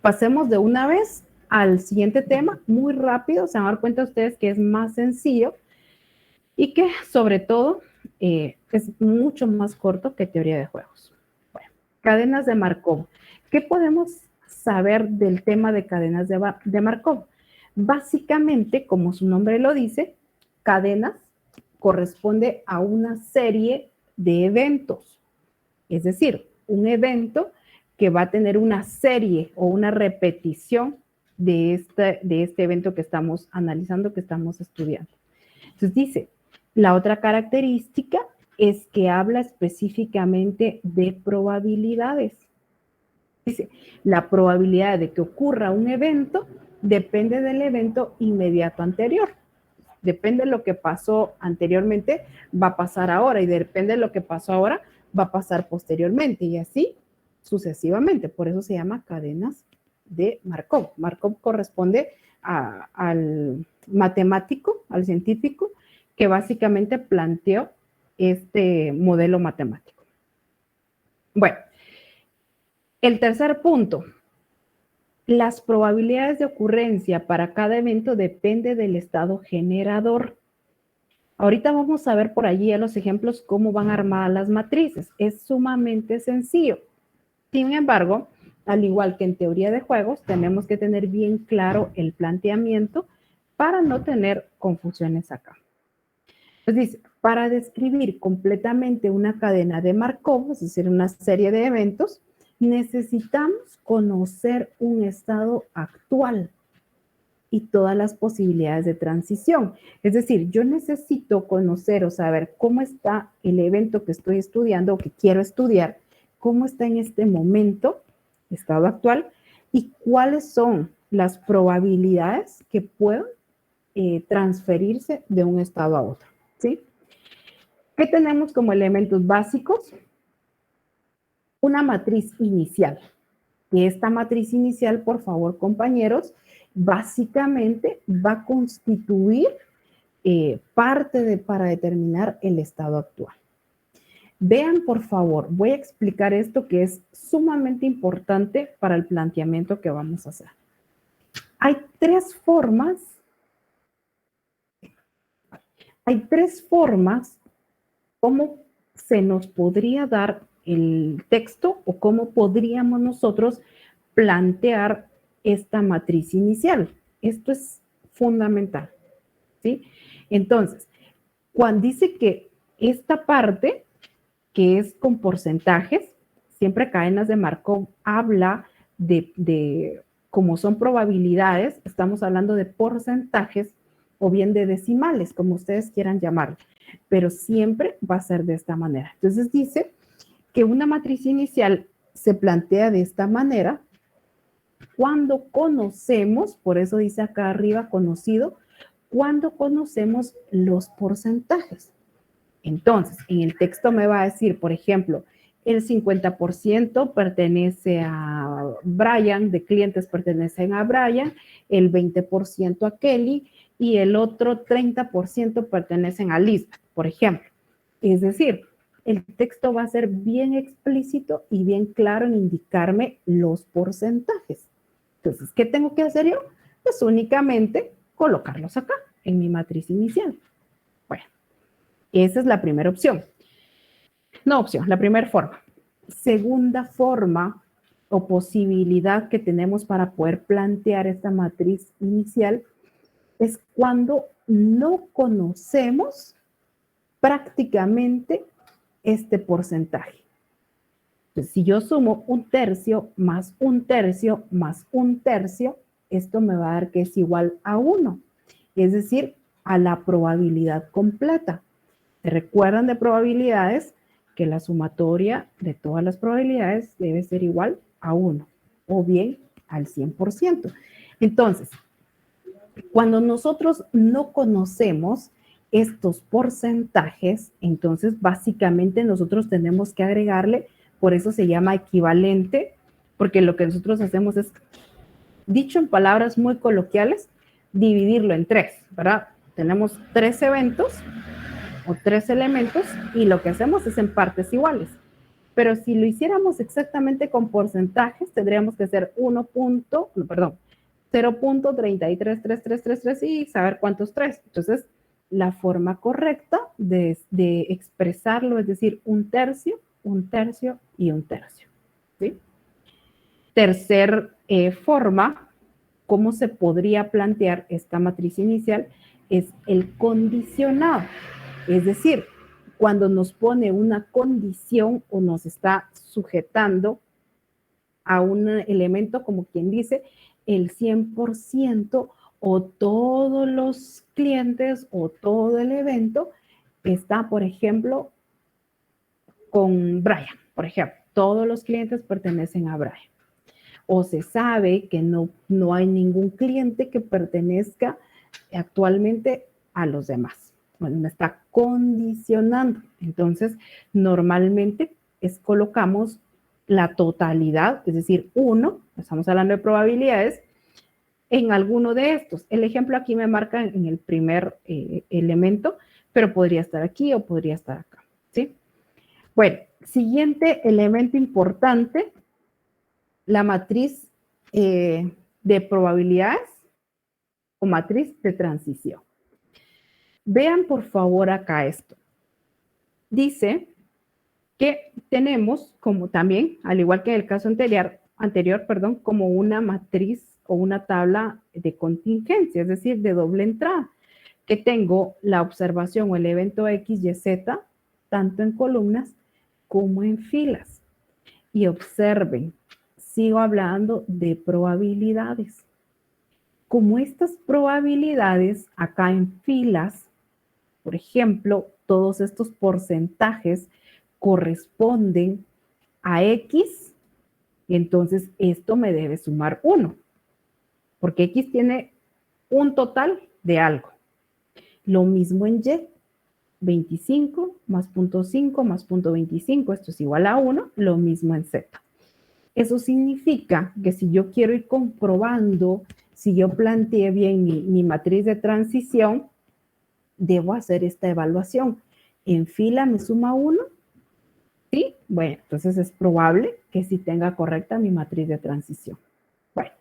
pasemos de una vez al siguiente tema, muy rápido, se van a dar cuenta ustedes que es más sencillo y que sobre todo es mucho más corto que teoría de juegos. Bueno, cadenas de Markov. ¿Qué podemos saber del tema de cadenas de Markov? Básicamente, como su nombre lo dice, cadenas corresponde a una serie de eventos. Es decir, un evento que va a tener una serie o una repetición de este evento que estamos analizando, que estamos estudiando. Entonces dice, la otra característica es que habla específicamente de probabilidades. Dice, la probabilidad de que ocurra un evento depende del evento inmediato anterior. Depende de lo que pasó anteriormente, va a pasar ahora, y depende de lo que pasó ahora, va a pasar posteriormente, y así sucesivamente. Por eso se llama cadenas de Markov. Markov corresponde al matemático, al científico, que básicamente planteó este modelo matemático. Bueno, el tercer punto. Las probabilidades de ocurrencia para cada evento depende del estado generador. Ahorita vamos a ver por allí a los ejemplos cómo van armadas las matrices. Es sumamente sencillo. Sin embargo, al igual que en teoría de juegos, tenemos que tener bien claro el planteamiento para no tener confusiones acá. Entonces dice, para describir completamente una cadena de Markov, es decir, una serie de eventos, necesitamos conocer un estado actual y todas las posibilidades de transición. Es decir, yo necesito conocer o saber cómo está el evento que estoy estudiando o que quiero estudiar, cómo está en este momento, estado actual, y cuáles son las probabilidades que puedan transferirse de un estado a otro, ¿sí? ¿Qué tenemos como elementos básicos? Una matriz inicial. Y esta matriz inicial, por favor, compañeros, básicamente va a constituir parte para determinar el estado actual. Vean, por favor, voy a explicar esto que es sumamente importante para el planteamiento que vamos a hacer. Hay tres formas cómo se nos podría dar el texto o cómo podríamos nosotros plantear esta matriz inicial. Esto es fundamental, ¿sí? Entonces, cuando dice que esta parte, que es con porcentajes, siempre cadenas de Markov habla de como son probabilidades, estamos hablando de porcentajes o bien de decimales, como ustedes quieran llamarlo, pero siempre va a ser de esta manera. Entonces dice que una matriz inicial se plantea de esta manera cuando conocemos, por eso dice acá arriba conocido, cuando conocemos los porcentajes. Entonces, en el texto me va a decir, por ejemplo, el 50% pertenece a Brian, de clientes pertenecen a Brian, el 20% a Kelly y el otro 30% pertenecen a Liz, por ejemplo. Es decir, el texto va a ser bien explícito y bien claro en indicarme los porcentajes. Entonces, ¿qué tengo que hacer yo? Pues únicamente colocarlos acá, en mi matriz inicial. Bueno, esa es la primera opción. No opción, la primera forma. Segunda forma o posibilidad que tenemos para poder plantear esta matriz inicial es cuando no conocemos prácticamente este porcentaje. Entonces, si yo sumo 1/3 más 1/3 más 1/3, esto me va a dar que es igual a 1, es decir, a la probabilidad completa. ¿Se recuerdan de probabilidades? Que la sumatoria de todas las probabilidades debe ser igual a 1 o bien al 100%. Entonces, cuando nosotros no conocemos estos porcentajes, entonces básicamente nosotros tenemos que agregarle por eso se llama equivalente, porque lo que nosotros hacemos es, dicho en palabras muy coloquiales, dividirlo en 3, ¿verdad? Tenemos 3 eventos o 3 elementos y lo que hacemos es en partes iguales. Pero si lo hiciéramos exactamente con porcentajes, tendríamos que hacer 0.3333333 y saber cuántos 3. Entonces, la forma correcta de expresarlo es decir, 1/3, 1/3 y 1/3. ¿Sí? Tercer forma, ¿cómo se podría plantear esta matriz inicial? Es el condicionado. Es decir, cuando nos pone una condición o nos está sujetando a un elemento, como quien dice, el 100% o todos los clientes o todo el evento está, por ejemplo, con Brian, por ejemplo. Todos los clientes pertenecen a Brian. O se sabe que no hay ningún cliente que pertenezca actualmente a los demás. Bueno, me está condicionando. Entonces, normalmente colocamos la totalidad, es decir, 1, estamos hablando de probabilidades, en alguno de estos. El ejemplo aquí me marca en el primer elemento, pero podría estar aquí o podría estar acá, ¿sí? Bueno, siguiente elemento importante, la matriz de probabilidades o matriz de transición. Vean por favor acá esto. Dice que tenemos como también, al igual que en el caso anterior, como una matriz o una tabla de contingencia, es decir, de doble entrada, que tengo la observación o el evento X, Y, Z, tanto en columnas como en filas. Y observen, sigo hablando de probabilidades. Como estas probabilidades acá en filas, por ejemplo, todos estos porcentajes corresponden a X, entonces esto me debe sumar 1, porque X tiene un total de algo. Lo mismo en Y, 25 más 0.5 más 0.25, esto es igual a 1, lo mismo en Z. Eso significa que si yo quiero ir comprobando, si yo planteé bien mi matriz de transición, debo hacer esta evaluación. En fila me suma 1, ¿sí? Bueno, entonces es probable que sí tenga correcta mi matriz de transición. Bueno,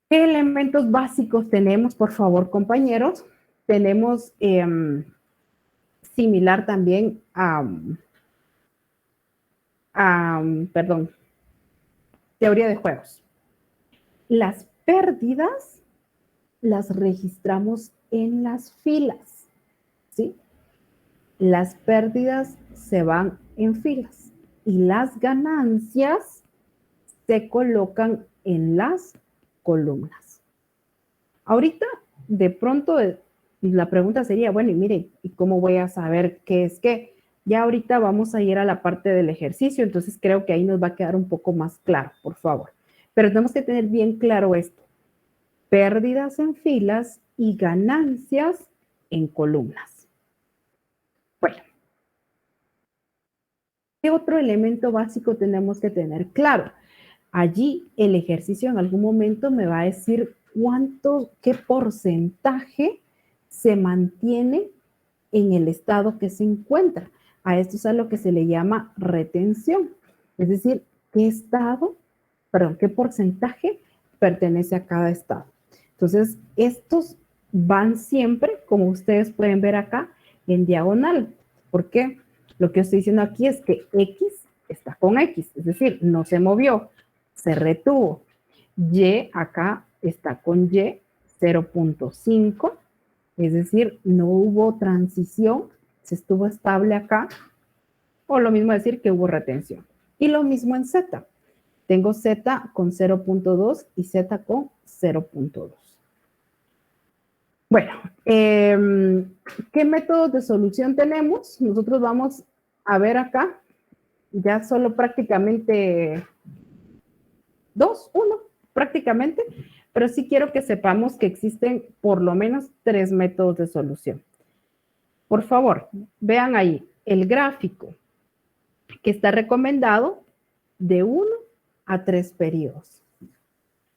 ¿qué elementos básicos tenemos, por favor, compañeros? Tenemos similar también teoría de juegos. Las pérdidas las registramos en las filas, ¿sí? Las pérdidas se van en filas y las ganancias se colocan en las columnas. Ahorita, de pronto, la pregunta sería, bueno, y mire, ¿y cómo voy a saber qué es qué? Ya ahorita vamos a ir a la parte del ejercicio, entonces creo que ahí nos va a quedar un poco más claro, por favor. Pero tenemos que tener bien claro esto. Pérdidas en filas y ganancias en columnas. Bueno, ¿qué otro elemento básico tenemos que tener claro? Allí el ejercicio en algún momento me va a decir qué porcentaje se mantiene en el estado que se encuentra. A esto es a lo que se le llama retención. Es decir, qué porcentaje pertenece a cada estado. Entonces, estos van siempre, como ustedes pueden ver acá, en diagonal. ¿Por qué? Lo que estoy diciendo aquí es que X está con X, es decir, no se movió, se retuvo. Y acá está con Y, 0.5, es decir, no hubo transición, se estuvo estable acá, o lo mismo decir que hubo retención. Y lo mismo en Z. Tengo Z con 0.2 y Z con 0.2. Bueno, ¿qué métodos de solución tenemos? Nosotros vamos a ver acá, ya solo prácticamente 1 prácticamente, pero sí quiero que sepamos que existen por lo menos 3 métodos de solución. Por favor, vean ahí el gráfico que está recomendado de 1 a 3 periodos.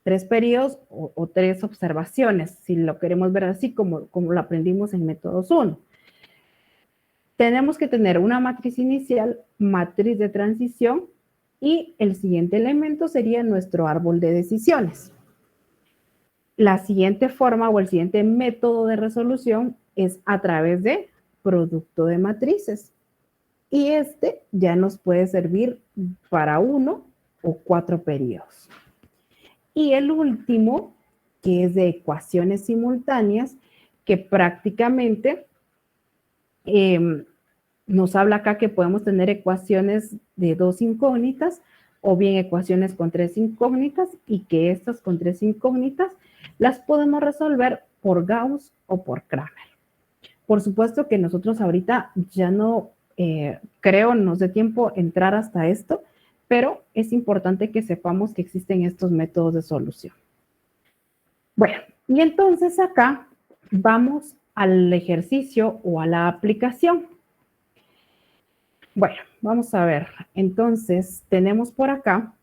3 periodos o 3 observaciones, si lo queremos ver así como lo aprendimos en métodos 1. Tenemos que tener una matriz inicial, matriz de transición, y el siguiente elemento sería nuestro árbol de decisiones. La siguiente forma o el siguiente método de resolución es a través de producto de matrices. Y este ya nos puede servir para 1 o 4 periodos. Y el último, que es de ecuaciones simultáneas, que prácticamente nos habla acá que podemos tener ecuaciones de 2 incógnitas o bien ecuaciones con 3 incógnitas, y que estas con 3 incógnitas las podemos resolver por Gauss o por Kramer. Por supuesto que nosotros ahorita ya no creo nos dé tiempo entrar hasta esto, pero es importante que sepamos que existen estos métodos de solución. Bueno, y entonces acá vamos al ejercicio o a la aplicación. Bueno, vamos a ver. Entonces, tenemos por acá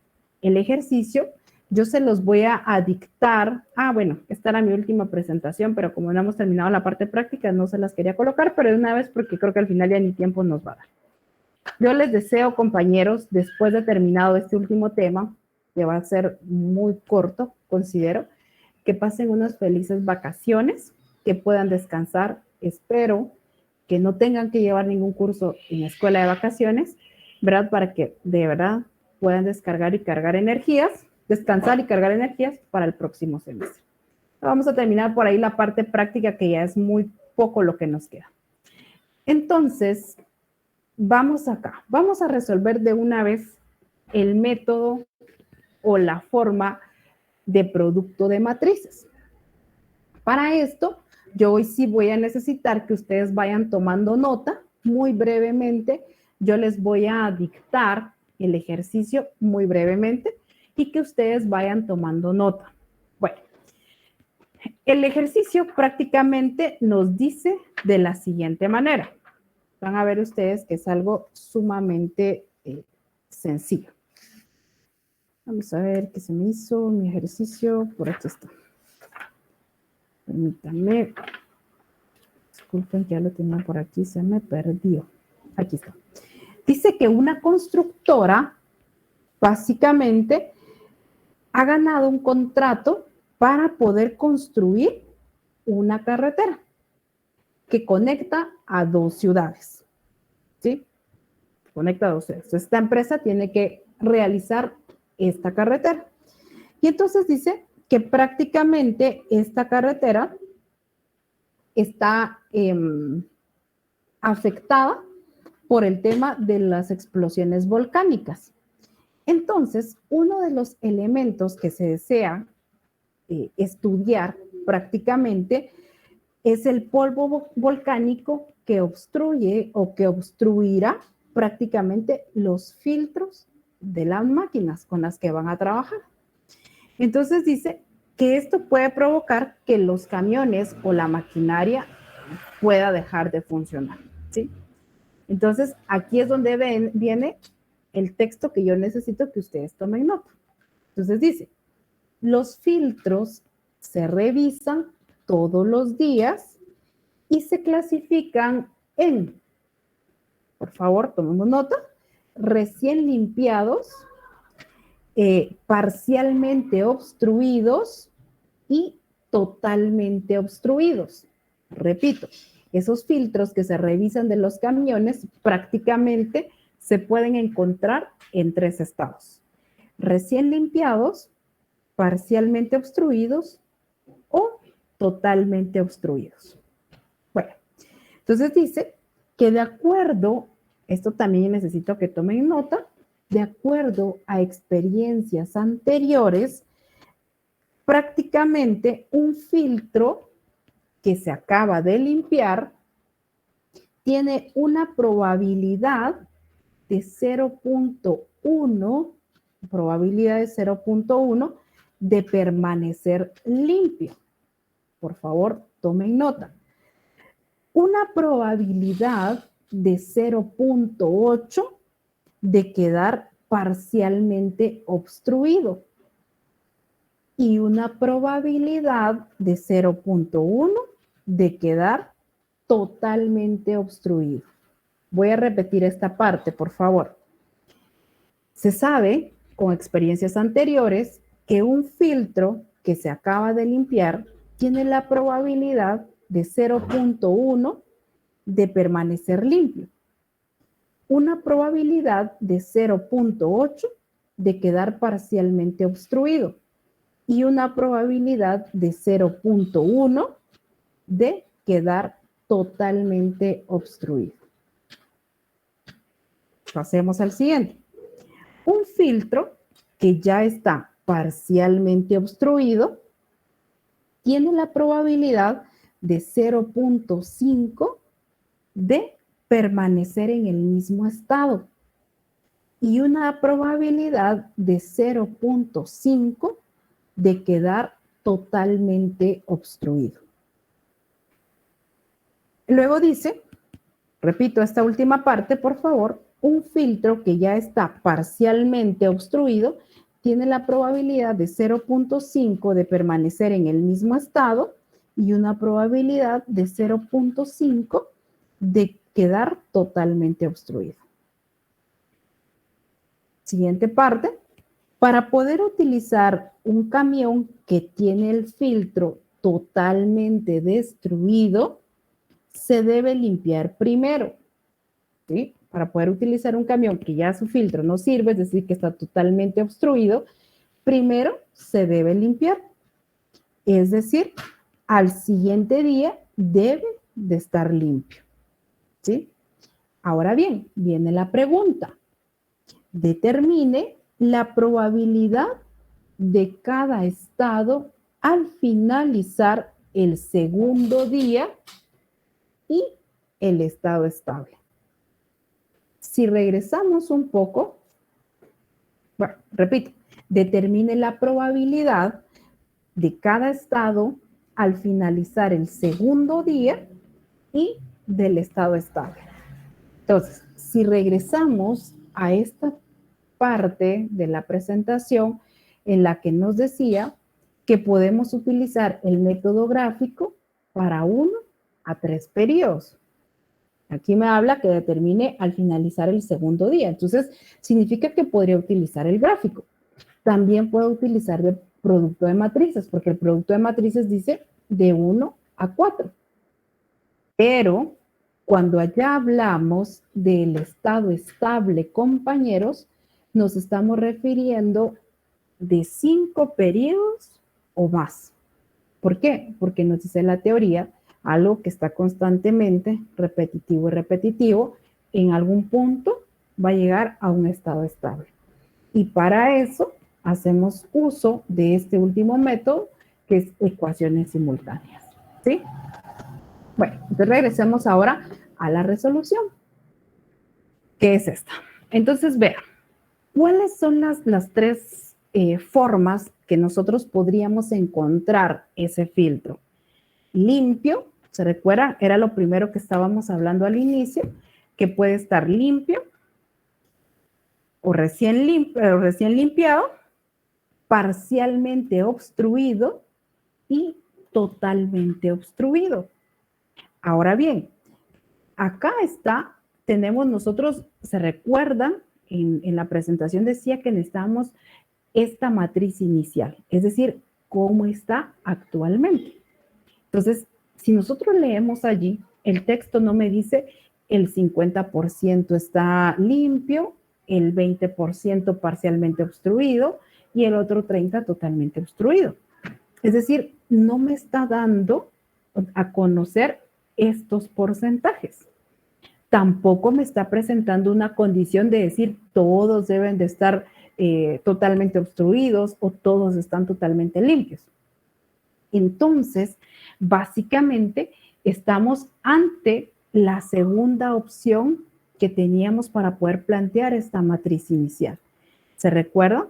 el ejercicio. Yo se los voy a dictar. Bueno, esta era mi última presentación, pero como no hemos terminado la parte práctica, no se las quería colocar, pero de una vez porque creo que al final ya ni tiempo nos va a dar. Yo les deseo, compañeros, después de terminado este último tema, que va a ser muy corto, considero, que pasen unas felices vacaciones, que puedan descansar. Espero que no tengan que llevar ningún curso en la escuela de vacaciones, ¿verdad? Para que de verdad puedan descargar y cargar energías, descansar y cargar energías para el próximo semestre. Vamos a terminar por ahí la parte práctica, que ya es muy poco lo que nos queda. Entonces, vamos acá. Vamos a resolver de una vez el método o la forma de producto de matrices. Para esto, yo hoy sí voy a necesitar que ustedes vayan tomando nota. Muy brevemente, yo les voy a dictar el ejercicio muy brevemente y que ustedes vayan tomando nota. Bueno, el ejercicio prácticamente nos dice de la siguiente manera. Van a ver ustedes que es algo sumamente sencillo. Vamos a ver qué se me hizo mi ejercicio. Por aquí está. Permítanme. Disculpen que ya lo tenía por aquí, se me perdió. Aquí está. Dice que una constructora básicamente ha ganado un contrato para poder construir una carretera que conecta a 2 ciudades. ¿Sí? Conecta a 2 ciudades. Esta empresa tiene que realizar esta carretera. Y entonces dice que prácticamente esta carretera está afectada por el tema de las explosiones volcánicas. Entonces, uno de los elementos que se desea estudiar prácticamente es el polvo volcánico que obstruye o que obstruirá prácticamente los filtros de las máquinas con las que van a trabajar. Entonces dice que esto puede provocar que los camiones o la maquinaria pueda dejar de funcionar, ¿sí? Entonces, aquí es donde viene el texto que yo necesito que ustedes tomen nota. Entonces dice, los filtros se revisan todos los días y se clasifican en, por favor, tomemos nota, recién limpiados, parcialmente obstruidos y totalmente obstruidos. Repito, esos filtros que se revisan de los camiones prácticamente se pueden encontrar en 3 estados: recién limpiados, parcialmente obstruidos o totalmente obstruidos. Bueno, entonces dice que de acuerdo, esto también necesito que tomen nota, de acuerdo a experiencias anteriores, prácticamente un filtro que se acaba de limpiar tiene una probabilidad de 0.1, probabilidad de 0.1 de permanecer limpio. Por favor, tomen nota. Una probabilidad de 0.8 de quedar parcialmente obstruido y una probabilidad de 0.1 de quedar totalmente obstruido. Voy a repetir esta parte, por favor. Se sabe, con experiencias anteriores, que un filtro que se acaba de limpiar tiene la probabilidad de 0.1 de permanecer limpio, una probabilidad de 0.8 de quedar parcialmente obstruido y una probabilidad de 0.1 de quedar totalmente obstruido. Pasemos al siguiente. Un filtro que ya está parcialmente obstruido tiene la probabilidad de 0.5 de permanecer en el mismo estado y una probabilidad de 0.5 de quedar totalmente obstruido. Luego dice, repito esta última parte, por favor, un filtro que ya está parcialmente obstruido tiene la probabilidad de 0.5 de permanecer en el mismo estado y una probabilidad de 0.5 de quedar totalmente obstruido. Siguiente parte. Para poder utilizar un camión que tiene el filtro totalmente destruido, se debe limpiar primero. ¿Sí? Para poder utilizar un camión que ya su filtro no sirve, es decir, que está totalmente obstruido, primero se debe limpiar. Es decir, al siguiente día debe de estar limpio. ¿Sí? Ahora bien, viene la pregunta. Determine la probabilidad de cada estado al finalizar el segundo día y el estado estable. Si regresamos un poco, bueno, repito, determine la probabilidad de cada estado al finalizar el segundo día y del estado estable. Entonces, si regresamos a esta parte de la presentación en la que nos decía que podemos utilizar el método gráfico para 1 a 3 periodos. Aquí me habla que determine al finalizar el segundo día. Entonces, significa que podría utilizar el gráfico. También puedo utilizar el producto de matrices, porque el producto de matrices dice de 1 a 4. Pero cuando allá hablamos del estado estable, compañeros, nos estamos refiriendo de 5 periodos o más. ¿Por qué? Porque nos dice la teoría, algo que está constantemente repetitivo y repetitivo, en algún punto va a llegar a un estado estable. Y para eso hacemos uso de este último método, que es ecuaciones simultáneas. ¿Sí? Bueno, entonces regresemos ahora a la resolución, que es esta. Entonces, vean, ¿cuáles son las 3 formas que nosotros podríamos encontrar ese filtro? Limpio, ¿se recuerda? Era lo primero que estábamos hablando al inicio, que puede estar limpio o recién limpiado, parcialmente obstruido y totalmente obstruido. Ahora bien, acá tenemos nosotros, se recuerdan, en la presentación decía que necesitamos esta matriz inicial, es decir, cómo está actualmente. Entonces, si nosotros leemos allí, el texto no me dice el 50% está limpio, el 20% parcialmente obstruido y el otro 30% totalmente obstruido. Es decir, no me está dando a conocer estos porcentajes. Tampoco me está presentando una condición de decir todos deben de estar totalmente obstruidos o todos están totalmente limpios. Entonces, básicamente, estamos ante la segunda opción que teníamos para poder plantear esta matriz inicial. ¿Se recuerda?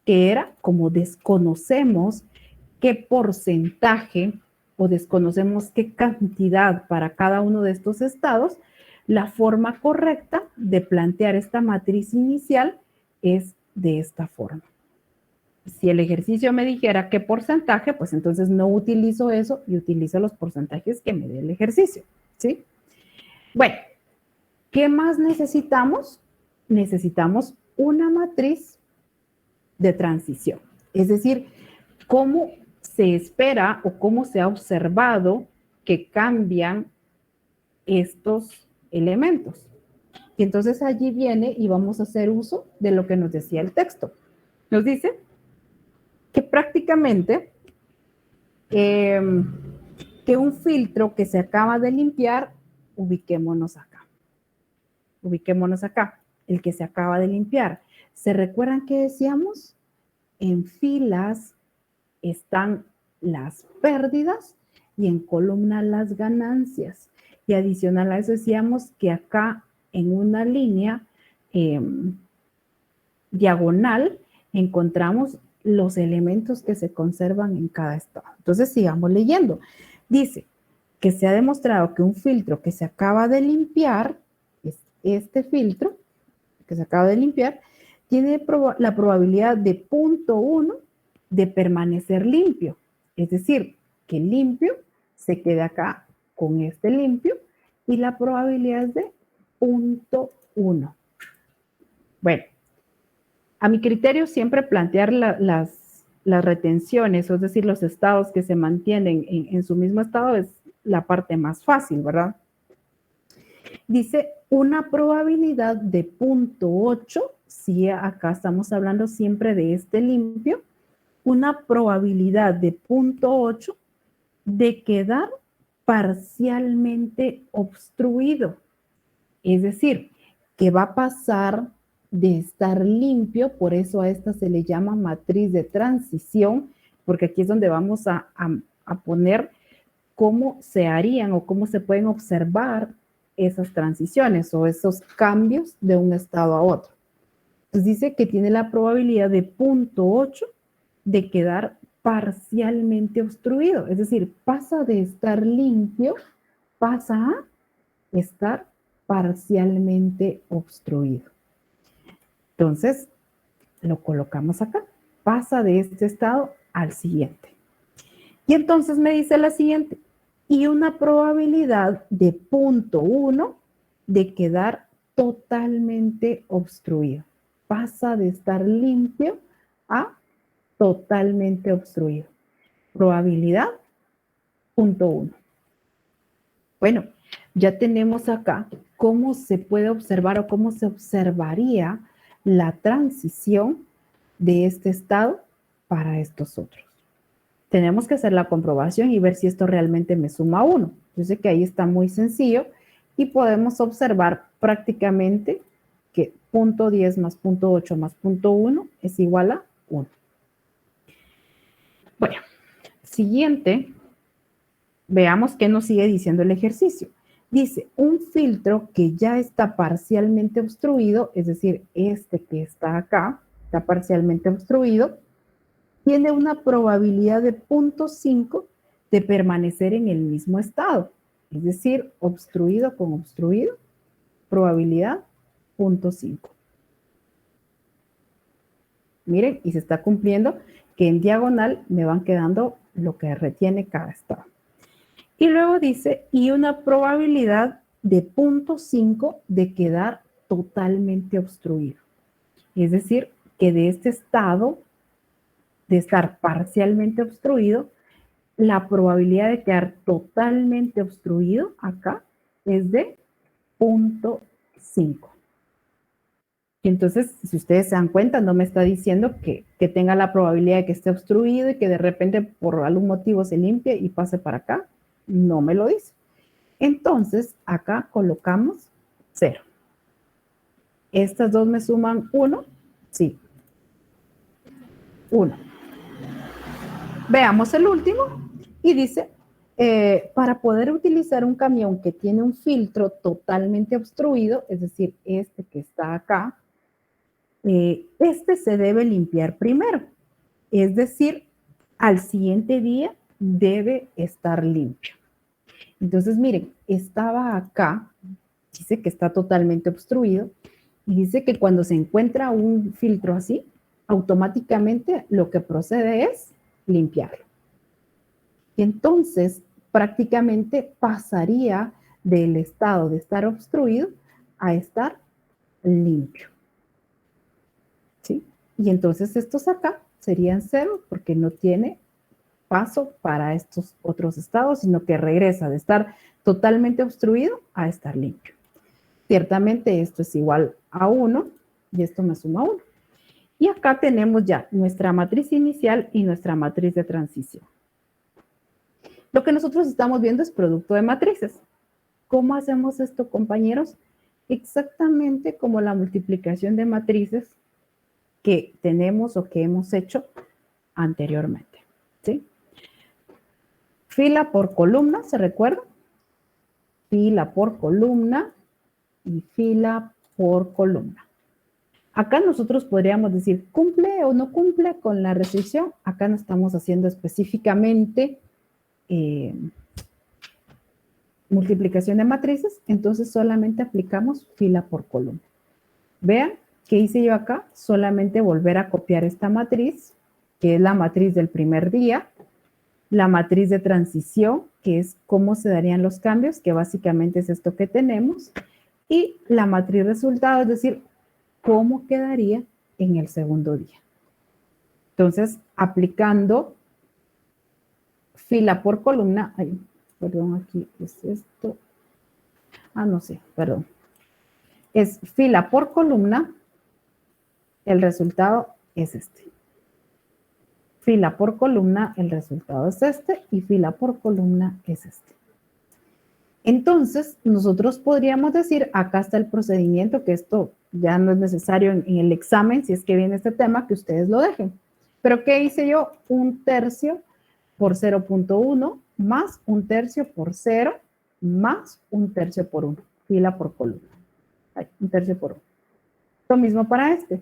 Que era como desconocemos qué porcentaje o desconocemos qué cantidad para cada uno de estos estados, la forma correcta de plantear esta matriz inicial es de esta forma. Si el ejercicio me dijera qué porcentaje, pues entonces no utilizo eso y utilizo los porcentajes que me dé el ejercicio, ¿sí? Bueno, ¿qué más necesitamos? Necesitamos una matriz de transición. Es decir, cómo se espera o cómo se ha observado que cambian estos elementos. Y entonces allí viene y vamos a hacer uso de lo que nos decía el texto. Nos dice que prácticamente que un filtro que se acaba de limpiar, ubiquémonos acá. Ubiquémonos acá, el que se acaba de limpiar. ¿Se recuerdan que decíamos? En filas están las pérdidas y en columna las ganancias. Y adicional a eso decíamos que acá en una línea diagonal encontramos los elementos que se conservan en cada estado. Entonces sigamos leyendo. Dice que se ha demostrado que un filtro que se acaba de limpiar, este filtro que se acaba de limpiar, tiene la probabilidad de 0.1 de permanecer limpio. Es decir, que limpio se quede acá con este limpio y la probabilidad es de 0.1. Bueno, a mi criterio siempre plantear las retenciones, es decir, los estados que se mantienen en su mismo estado es la parte más fácil, ¿verdad? Dice una probabilidad de 0.8, si acá estamos hablando siempre de este limpio, una probabilidad de 0.8 de quedar parcialmente obstruido. Es decir, que va a pasar de estar limpio, por eso a esta se le llama matriz de transición, porque aquí es donde vamos a poner cómo se harían o cómo se pueden observar esas transiciones o esos cambios de un estado a otro. Entonces dice que tiene la probabilidad de 0.8 de quedar parcialmente obstruido, es decir, pasa de estar limpio, pasa a estar parcialmente obstruido. Entonces, lo colocamos acá, pasa de este estado al siguiente. Y entonces me dice la siguiente, y una probabilidad de 0.1 de quedar totalmente obstruido. Pasa de estar limpio a totalmente obstruido. Probabilidad 0.1. Bueno, ya tenemos acá cómo se puede observar o cómo se observaría la transición de este estado para estos otros. Tenemos que hacer la comprobación y ver si esto realmente me suma 1. Yo sé que ahí está muy sencillo y podemos observar prácticamente que 0.10 más 0.8 más 0.1 es igual a 1. Bueno, siguiente, veamos qué nos sigue diciendo el ejercicio. Dice, un filtro que ya está parcialmente obstruido, es decir, este que está acá, está parcialmente obstruido, tiene una probabilidad de 0.5 de permanecer en el mismo estado. Es decir, obstruido con obstruido, probabilidad 0.5. Miren, y se está cumpliendo que en diagonal me van quedando lo que retiene cada estado. Y luego dice, y una probabilidad de 0.5 de quedar totalmente obstruido. Es decir, que de este estado, de estar parcialmente obstruido, la probabilidad de quedar totalmente obstruido acá es de 0.5. Y entonces, si ustedes se dan cuenta, no me está diciendo que tenga la probabilidad de que esté obstruido y que de repente por algún motivo se limpie y pase para acá. No me lo dice. Entonces, acá colocamos 0. ¿Estas dos me suman 1? Sí. 1. Veamos el último y dice, para poder utilizar un camión que tiene un filtro totalmente obstruido, es decir, este que está acá, este se debe limpiar primero. Es decir, al siguiente día debe estar limpio. Entonces, miren, estaba acá dice que está totalmente obstruido y dice que cuando se encuentra un filtro así, automáticamente lo que procede es limpiarlo. Y entonces prácticamente pasaría del estado de estar obstruido a estar limpio. ¿Sí? Y entonces estos acá serían cero porque no tiene paso para estos otros estados, sino que regresa de estar totalmente obstruido a estar limpio. Ciertamente esto es igual a 1 y esto me suma 1. Y acá tenemos ya nuestra matriz inicial y nuestra matriz de transición. Lo que nosotros estamos viendo es producto de matrices. ¿Cómo hacemos esto, compañeros? Exactamente como la multiplicación de matrices que tenemos o que hemos hecho anteriormente. ¿Sí? Fila por columna, ¿se recuerda? Fila por columna y fila por columna. Acá nosotros podríamos decir, ¿cumple o no cumple con la restricción? Acá no estamos haciendo específicamente multiplicación de matrices, entonces solamente aplicamos fila por columna. Vean, ¿qué hice yo acá? Solamente volver a copiar esta matriz, que es la matriz del primer día, la matriz de transición, que es cómo se darían los cambios, que básicamente es esto que tenemos, y la matriz resultado, es decir, cómo quedaría en el segundo día. Entonces, aplicando fila por columna, ay, perdón, aquí es esto, no sé, perdón. Es fila por columna, el resultado es este. Fila por columna, el resultado es este, y fila por columna es este. Entonces, nosotros podríamos decir, acá está el procedimiento, que esto ya no es necesario en el examen, si es que viene este tema, que ustedes lo dejen. Pero, ¿qué hice yo? 1/3 por 0.1 más 1/3 por 0 más 1/3 por 1. Fila por columna. 1/3 por 1. Lo mismo para este.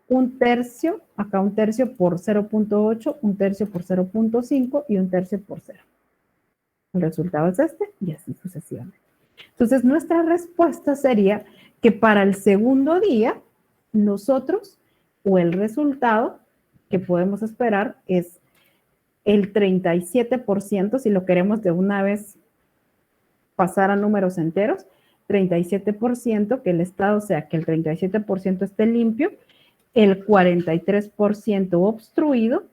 1/3, acá 1/3 por 0.8, 1/3 por 0.5 y 1/3 por 0. El resultado es este y así sucesivamente. Entonces, nuestra respuesta sería que para el segundo día, nosotros, o el resultado que podemos esperar es el 37%, si lo queremos de una vez pasar a números enteros, 37%, que el estado sea que el 37% esté limpio, el 43% obstruido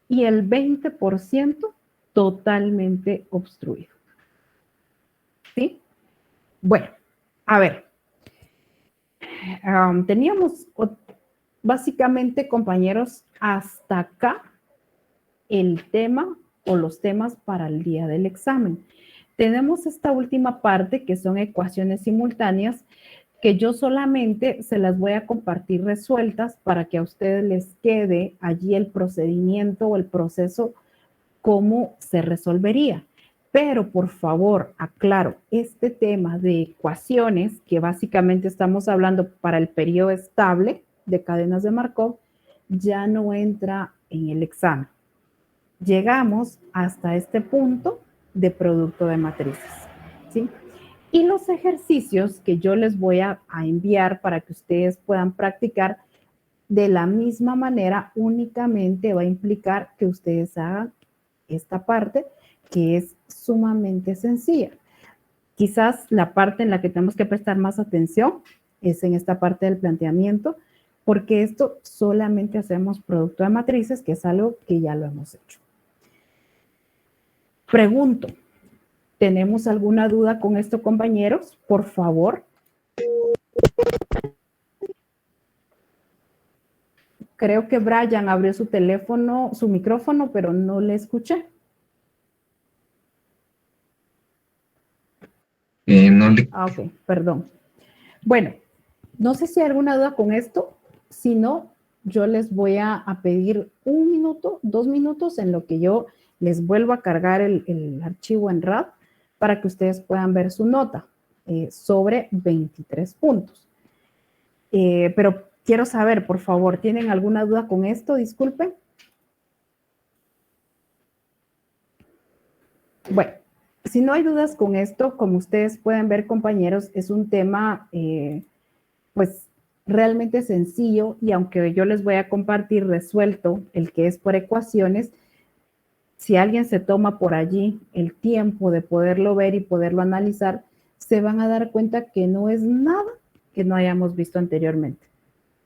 y el 20% totalmente obstruido. ¿Sí? Bueno, a ver. Teníamos básicamente, compañeros, hasta acá el tema o los temas para el día del examen. Tenemos esta última parte que son ecuaciones simultáneas que yo solamente se las voy a compartir resueltas para que a ustedes les quede allí el procedimiento o el proceso cómo se resolvería. Pero por favor, aclaro, este tema de ecuaciones, que básicamente estamos hablando para el periodo estable de cadenas de Markov, ya no entra en el examen. Llegamos hasta este punto de producto de matrices, ¿sí? Y los ejercicios que yo les voy a enviar para que ustedes puedan practicar de la misma manera, únicamente va a implicar que ustedes hagan esta parte que es sumamente sencilla. Quizás la parte en la que tenemos que prestar más atención es en esta parte del planteamiento, porque esto solamente hacemos producto de matrices, que es algo que ya lo hemos hecho. Pregunto, ¿tenemos alguna duda con esto, compañeros? Por favor. Creo que Brian abrió su teléfono, su micrófono, pero no le escuché. No le... Ok, perdón. Bueno, no sé si hay alguna duda con esto. Si no, yo les voy a pedir 1 minuto, 2 minutos en lo que yo les vuelvo a cargar el archivo en RAD para que ustedes puedan ver su nota sobre 23 puntos. Pero quiero saber, por favor, ¿tienen alguna duda con esto? Disculpen. Bueno, Si no hay dudas con esto, como ustedes pueden ver, compañeros, es un tema, pues, realmente sencillo, y aunque yo les voy a compartir resuelto el que es por ecuaciones, si alguien se toma por allí el tiempo de poderlo ver y poderlo analizar, se van a dar cuenta que no es nada que no hayamos visto anteriormente.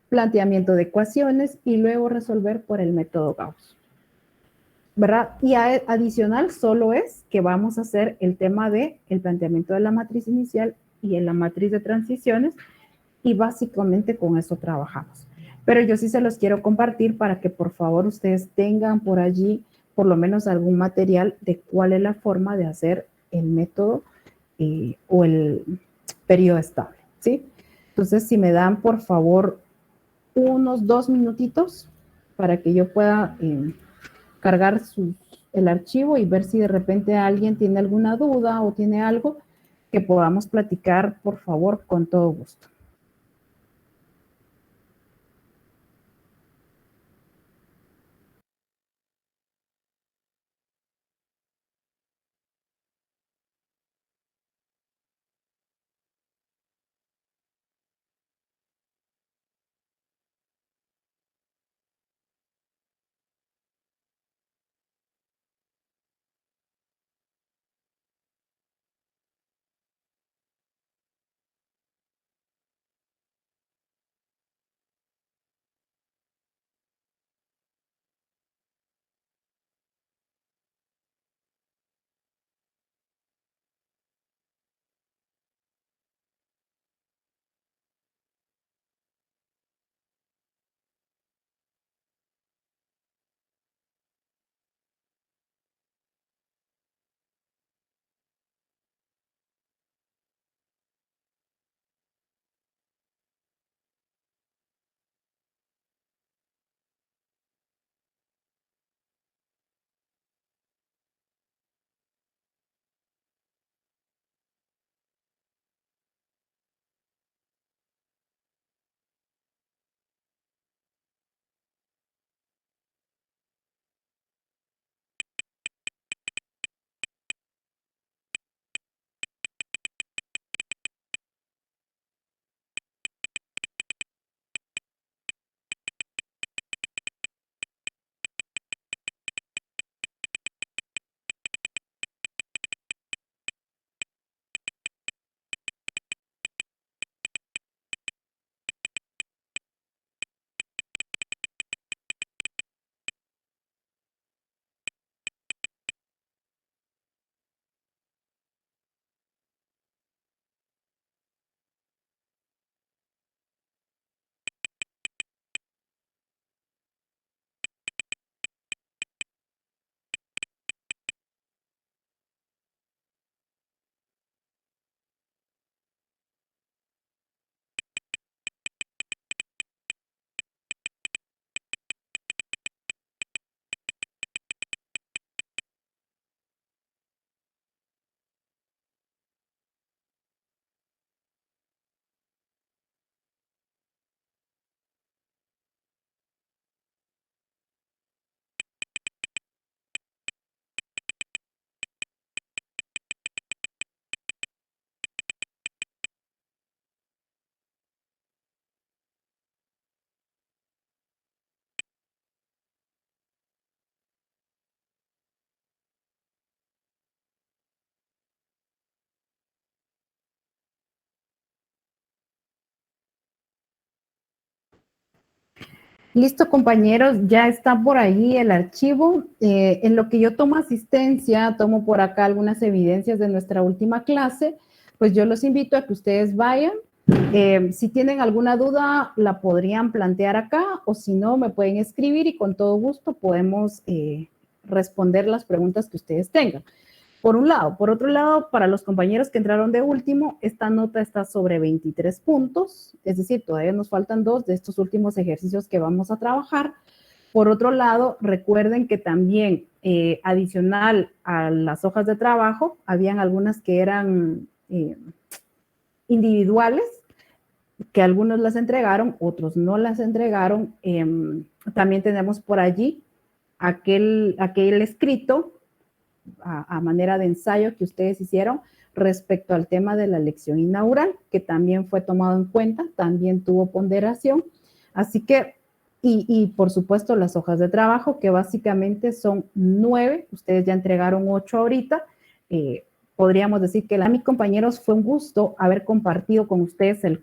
Planteamiento de ecuaciones y luego resolver por el método Gauss, ¿verdad? Y adicional solo es que vamos a hacer el tema de el planteamiento de la matriz inicial y en la matriz de transiciones, y básicamente con eso trabajamos. Pero yo sí se los quiero compartir para que por favor ustedes tengan por allí por lo menos algún material de cuál es la forma de hacer el método o el periodo estable, ¿sí? Entonces, si me dan por favor unos 2 minutitos para que yo pueda cargar el archivo y ver si de repente alguien tiene alguna duda o tiene algo que podamos platicar, por favor, con todo gusto. Listo, compañeros, ya está por ahí el archivo. En lo que yo tomo asistencia, tomo por acá algunas evidencias de nuestra última clase, pues yo los invito a que ustedes vayan. Si tienen alguna duda, la podrían plantear acá, o si no, me pueden escribir y con todo gusto podemos responder las preguntas que ustedes tengan. Por un lado. Por otro lado, para los compañeros que entraron de último, esta nota está sobre 23 puntos, es decir, todavía nos faltan 2 de estos últimos ejercicios que vamos a trabajar. Por otro lado, recuerden que también adicional a las hojas de trabajo, habían algunas que eran individuales, que algunos las entregaron, otros no las entregaron. También tenemos por allí aquel escrito a manera de ensayo que ustedes hicieron respecto al tema de la lección inaugural, que también fue tomado en cuenta, también tuvo ponderación. Así que, y por supuesto las hojas de trabajo, que básicamente son 9, ustedes ya entregaron 8 ahorita. Podríamos decir que a mis compañeros fue un gusto haber compartido con ustedes el